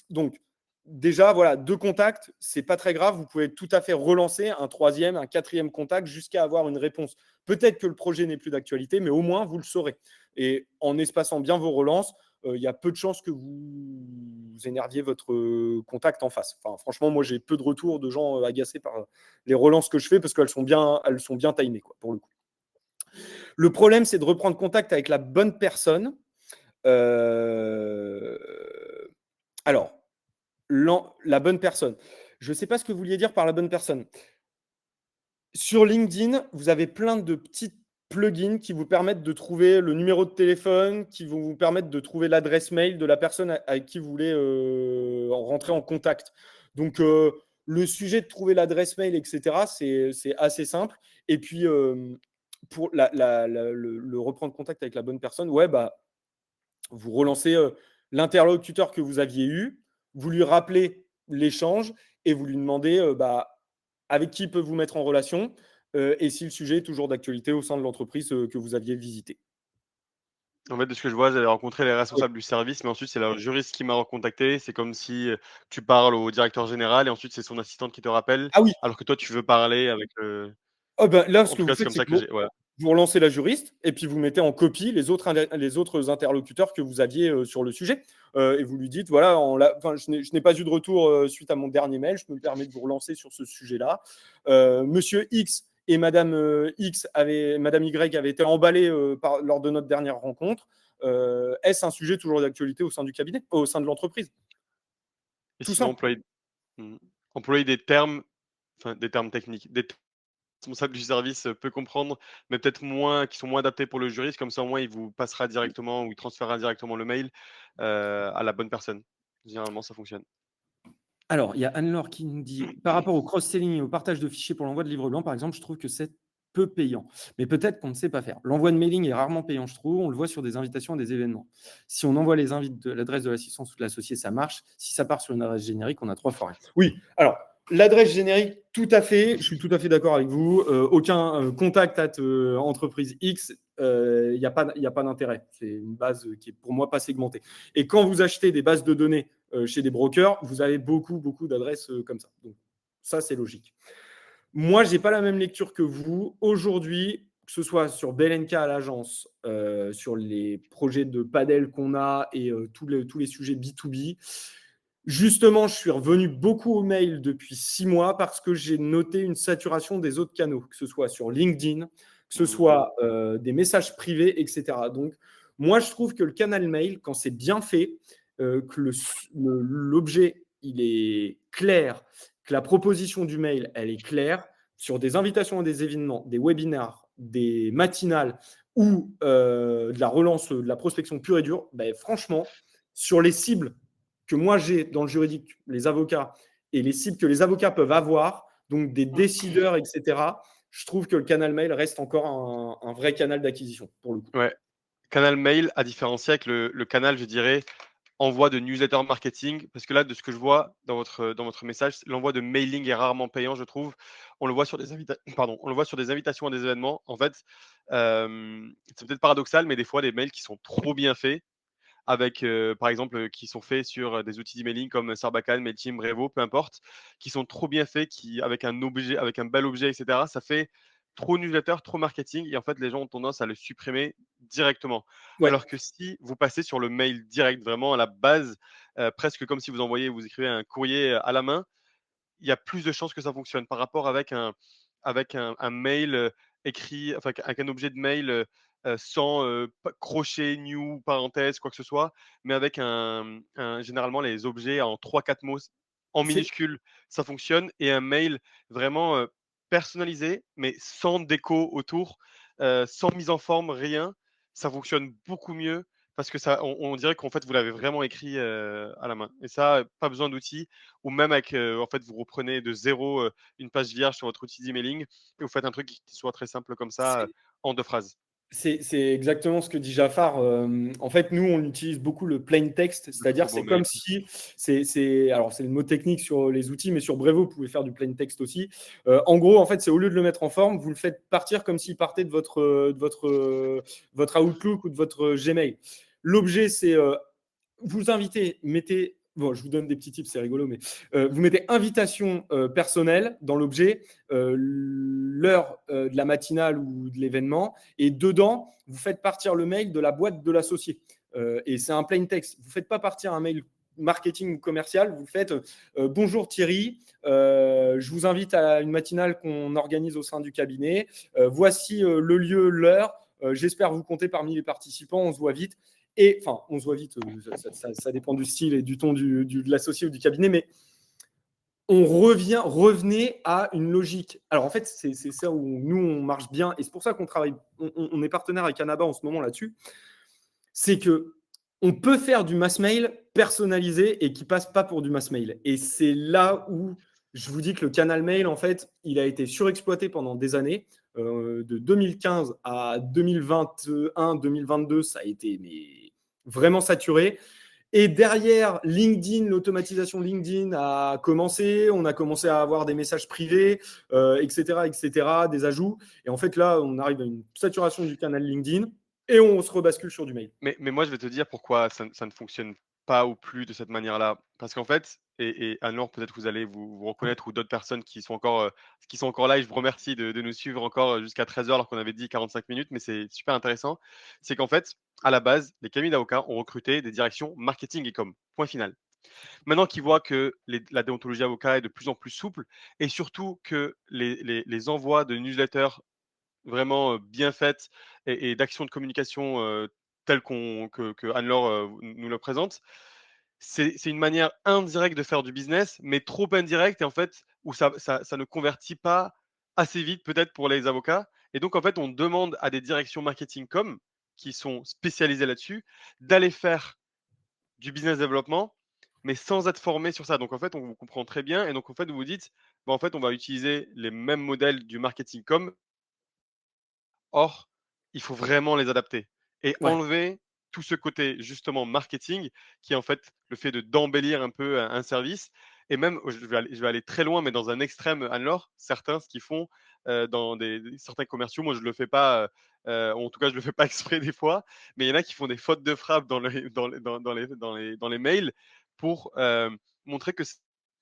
Donc, déjà, voilà, 2 contacts, c'est pas très grave. Vous pouvez tout à fait relancer un troisième, un quatrième contact jusqu'à avoir une réponse. Peut-être que le projet n'est plus d'actualité, mais au moins vous le saurez. Et en espaçant bien vos relances, il y a peu de chances que vous énerviez votre contact en face. Enfin, franchement, moi, j'ai peu de retours de gens agacés par les relances que je fais parce qu'elles sont bien timées, quoi, pour le coup. Le problème, c'est de reprendre contact avec la bonne personne. Euh, Alors, la bonne personne. Je ne sais pas ce que vous vouliez dire par la bonne personne. Sur LinkedIn, vous avez plein de petits plugins qui vous permettent de trouver le numéro de téléphone, qui vont vous permettre de trouver l'adresse mail de la personne avec qui vous voulez rentrer en contact. Donc, le sujet de trouver l'adresse mail, etc., c'est assez simple. Et puis, pour le reprendre contact avec la bonne personne, ouais, bah, vous relancez l'interlocuteur que vous aviez eu, vous lui rappelez l'échange et vous lui demandez avec qui il peut vous mettre en relation et si le sujet est toujours d'actualité au sein de l'entreprise que vous aviez visitée. En fait, de ce que je vois, j'avais rencontré les Oui. responsables du service, mais ensuite c'est leur juriste qui m'a recontacté. C'est comme si, tu parles au directeur général et ensuite c'est son assistante qui te rappelle, Ah oui. alors que toi tu veux parler avec, Oh ben, là, ce en que tout vous cas, c'est faites, comme c'est ça que que j'ai voilà. vous relancez la juriste et puis vous mettez en copie les autres interlocuteurs que vous aviez sur le sujet. Et vous lui dites, voilà, enfin, je n'ai pas eu de retour suite à mon dernier mail, je me permets de vous relancer sur ce sujet-là. Monsieur X et Madame Madame Y avaient été emballés lors de notre dernière rencontre. Est-ce un sujet toujours d'actualité au sein du cabinet, au sein de l'entreprise? Et Tout sinon simple. mmh, employer des termes, enfin des termes techniques, des responsable du service, peut comprendre, mais peut-être moins qui sont moins adaptés pour le juriste, comme ça au moins il vous passera directement ou il transférera directement le mail, à la bonne personne. Généralement ça fonctionne. Alors, il y a Anne-Laure qui nous dit: «Par rapport au cross-selling et au partage de fichiers pour l'envoi de livres blancs, par exemple, je trouve que c'est peu payant. Mais peut-être qu'on ne sait pas faire. L'envoi de mailing est rarement payant, je trouve. On le voit sur des invitations à des événements. Si on envoie les invites de l'adresse de l'assistance ou de l'associé, ça marche. Si ça part sur une adresse générique, on a 3 fois rien». Oui, alors l'adresse générique, tout à fait, je suis tout à fait d'accord avec vous. Aucun contact at entreprise X, il n'y a pas d'intérêt. C'est une base qui est pour moi pas segmentée. Et quand vous achetez des bases de données chez des brokers, vous avez beaucoup d'adresses comme ça. Donc ça, c'est logique. Moi, j'ai pas la même lecture que vous. Aujourd'hui, que ce soit sur BLNK à l'agence, sur les projets de padel qu'on a et tous les sujets B2B, justement, je suis revenu beaucoup aux mails depuis 6 mois parce que j'ai noté une saturation des autres canaux, que ce soit sur LinkedIn, que ce Mmh. soit des messages privés, etc. Donc, moi, je trouve que le canal mail, quand c'est bien fait, que l'objet, il est clair, que la proposition du mail, elle est claire, sur des invitations à des événements, des webinars, des matinales ou de la relance, de la prospection pure et dure, ben, franchement, sur les cibles que moi j'ai dans le juridique, les avocats, et les cibles que les avocats peuvent avoir, donc des décideurs, etc., je trouve que le canal mail reste encore un vrai canal d'acquisition, pour le coup. Ouais, canal mail à différencier avec le canal, je dirais, envoi de newsletter marketing, parce que là, de ce que je vois dans votre message, l'envoi de mailing est rarement payant, je trouve. On le voit sur des pardon, on le voit sur des invitations à des événements. En fait, c'est peut-être paradoxal, mais des fois, des mails qui sont trop bien faits avec, par exemple, qui sont faits sur, des outils d'emailing comme Sarbacane, Mailchimp, Brevo, peu importe, qui sont trop bien faits, qui avec un bel objet et cetera, ça fait trop newsletter, trop marketing et en fait, les gens ont tendance à le supprimer directement. Ouais, Alors que si vous passez sur le mail direct, vraiment à la base, presque comme si vous écrivez un courrier à la main, il y a plus de chances que ça fonctionne par rapport avec un mail, écrit enfin avec un objet de mail, sans, pa crochet, new, parenthèse, quoi que ce soit, mais avec un généralement les objets en 3 4 mots en c'est minuscules, ça fonctionne et un mail vraiment, personnalisé, mais sans déco autour, sans mise en forme, rien, ça fonctionne beaucoup mieux parce que ça on dirait qu'en fait vous l'avez vraiment écrit, à la main et ça, pas besoin d'outils ou même avec, en fait, vous reprenez de zéro une page vierge sur votre outil d'emailing et vous faites un truc qui soit très simple comme ça, c'est en 2 phrases. c'est exactement ce que dit Jafar. En fait, nous, on utilise beaucoup le plain text, Le c'est-à-dire turbo c'est comme mail. si alors c'est le mot technique sur les outils, mais sur Brevo, vous pouvez faire du plain text aussi. En gros, en fait, c'est au lieu de le mettre en forme, vous le faites partir comme s'il partait votre Outlook ou de votre Gmail. L'objet, c'est vous invitez, mettez. Bon, je vous donne des petits tips, c'est rigolo, mais vous mettez invitation personnelle dans l'objet, l'heure de la matinale ou de l'événement, et dedans, vous faites partir le mail de la boîte de l'associé. Et c'est un plain text. Vous ne faites pas partir un mail marketing ou commercial, vous faites bonjour Thierry, je vous invite à une matinale qu'on organise au sein du cabinet. Voici le lieu, l'heure. J'espère vous compter parmi les participants. On se voit vite. Et enfin, on se voit vite, ça dépend du style et du ton de l'associé ou du cabinet, mais revenez à une logique. Alors en fait, c'est ça où nous, on marche bien, et c'est pour ça qu'on travaille, on est partenaire avec Canaba en ce moment là-dessus, c'est que on peut faire du mass mail personnalisé et qui passe pas pour du mass mail. Et c'est là où je vous dis que le canal mail, en fait, il a été surexploité pendant des années. De 2015 à 2021, 2022, ça a été mais, vraiment saturé. Et derrière, LinkedIn, l'automatisation LinkedIn a commencé. On a commencé à avoir des messages privés, etc., des ajouts. Et en fait, là, on arrive à une saturation du canal LinkedIn et on se rebascule sur du mail. Mais moi, je vais te dire pourquoi ça ne fonctionne pas ou plus de cette manière-là. Parce qu'en fait, et Anne-Laure, peut-être vous allez vous reconnaître, ou d'autres personnes qui sont encore là, et je vous remercie de nous suivre encore jusqu'à 13h alors qu'on avait dit 45 minutes, mais c'est super intéressant. C'est qu'en fait, à la base, les cabinets d'avocats ont recruté des directions marketing et com. Point final. Maintenant qu'ils voient que la déontologie avocat est de plus en plus souple, et surtout que les envois de newsletters vraiment bien faites et d'actions de communication telles que Anne-Laure nous le présente, c'est une manière indirecte de faire du business, mais trop indirecte, et en fait, où ça ne convertit pas assez vite, peut-être pour les avocats. Et donc, en fait, on demande à des directions marketing com, qui sont spécialisées là-dessus, d'aller faire du business développement, mais sans être formés sur ça. Donc, en fait, on vous comprend très bien. Et donc, en fait, vous vous dites, bah, en fait, on va utiliser les mêmes modèles du marketing com. Or, il faut vraiment les adapter et Ouais. enlever tout ce côté justement marketing, qui est en fait le fait d'embellir un peu un service. Et même, je vais aller très loin, mais dans un extrême, Anne-Laure, certains, ce qu'ils font dans certains commerciaux, moi je le fais pas, en tout cas je le fais pas exprès des fois, mais il y en a qui font des fautes de frappe dans les mails pour montrer que ce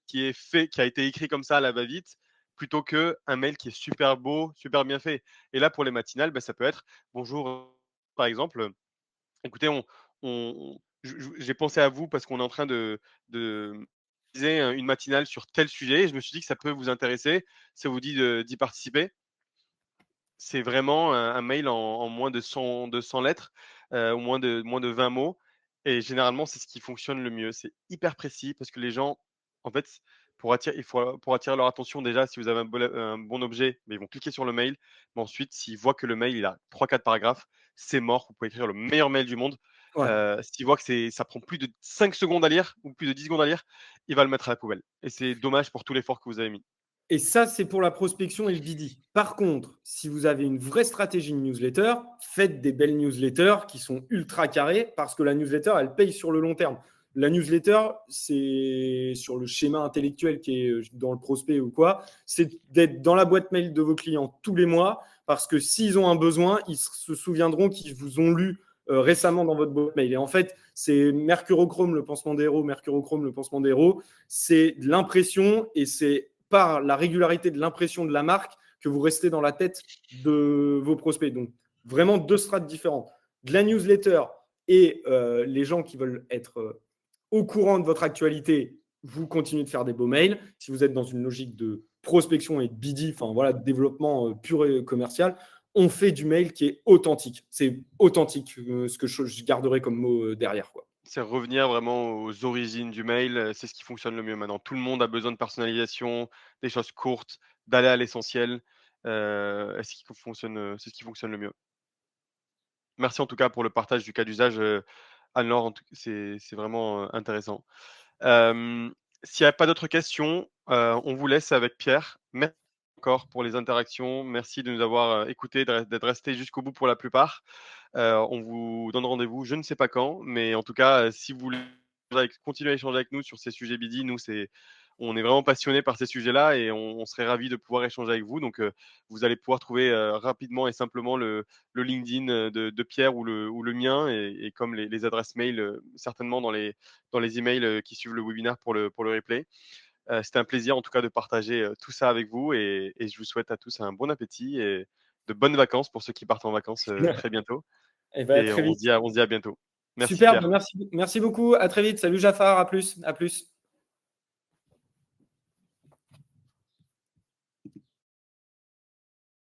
qui est fait, qui a été écrit comme ça à la va-vite, plutôt qu'un mail qui est super beau, super bien fait. Et là, pour les matinales, bah, ça peut être bonjour, par exemple. Écoutez, j'ai pensé à vous parce qu'on est en train de organiser une matinale sur tel sujet. Et je me suis dit que ça peut vous intéresser. Ça vous dit d'y participer? C'est vraiment un mail en moins de 100 lettres, ou moins de 20 mots. Et généralement, c'est ce qui fonctionne le mieux. C'est hyper précis parce que les gens, en fait, pour attirer leur attention, déjà, si vous avez un bon objet, mais ils vont cliquer sur le mail. Mais ensuite, s'ils voient que le mail, il a 3-4 paragraphes, c'est mort. Vous pouvez écrire le meilleur mail du monde. Ouais. S'il voit que ça prend plus de 5 secondes à lire ou plus de 10 secondes à lire, il va le mettre à la poubelle. Et c'est dommage pour tout l'effort que vous avez mis. Et ça, c'est pour la prospection et le BD. Par contre, si vous avez une vraie stratégie de newsletter, faites des belles newsletters qui sont ultra carrées parce que la newsletter, elle paye sur le long terme. La newsletter, c'est sur le schéma intellectuel qui est dans le prospect ou quoi, c'est d'être dans la boîte mail de vos clients tous les mois parce que s'ils ont un besoin, ils se souviendront qu'ils vous ont lu récemment dans votre boîte mail. Et en fait, c'est Mercurochrome, le pansement des héros, Mercurochrome, le pansement des héros, c'est de l'impression et c'est par la régularité de l'impression de la marque que vous restez dans la tête de vos prospects. Donc, vraiment deux strates différentes. De la newsletter et les gens qui veulent être au courant de votre actualité, vous continuez de faire des beaux mails. Si vous êtes dans une logique de prospection et de BD, enfin voilà, de développement pur et commercial, on fait du mail qui est authentique. C'est authentique, ce que je garderai comme mot derrière, quoi. C'est revenir vraiment aux origines du mail, c'est ce qui fonctionne le mieux maintenant. Tout le monde a besoin de personnalisation, des choses courtes, d'aller à l'essentiel, c'est ce qui fonctionne le mieux. Merci en tout cas pour le partage du cas d'usage, Anne-Laure, c'est vraiment, intéressant. S'il n'y a pas d'autres questions, on vous laisse avec Pierre. Merci encore pour les interactions. Merci de nous avoir, écoutés, d'être restés jusqu'au bout pour la plupart. On vous donne rendez-vous, je ne sais pas quand, mais en tout cas, si vous voulez continuer à échanger avec nous sur ces sujets BD, on est vraiment passionnés par ces sujets-là, et on serait ravis de pouvoir échanger avec vous. Donc, vous allez pouvoir trouver rapidement et simplement le LinkedIn de Pierre ou le mien, et comme les adresses mail, certainement dans les emails qui suivent le webinaire pour le replay. C'était un plaisir en tout cas de partager tout ça avec vous, et je vous souhaite à tous un bon appétit et de bonnes vacances pour ceux qui partent en vacances très bientôt. Et bien, Et très on vite. se dit à bientôt. Merci Super, Pierre. merci beaucoup. À très vite. Salut Jafar, à plus. À plus.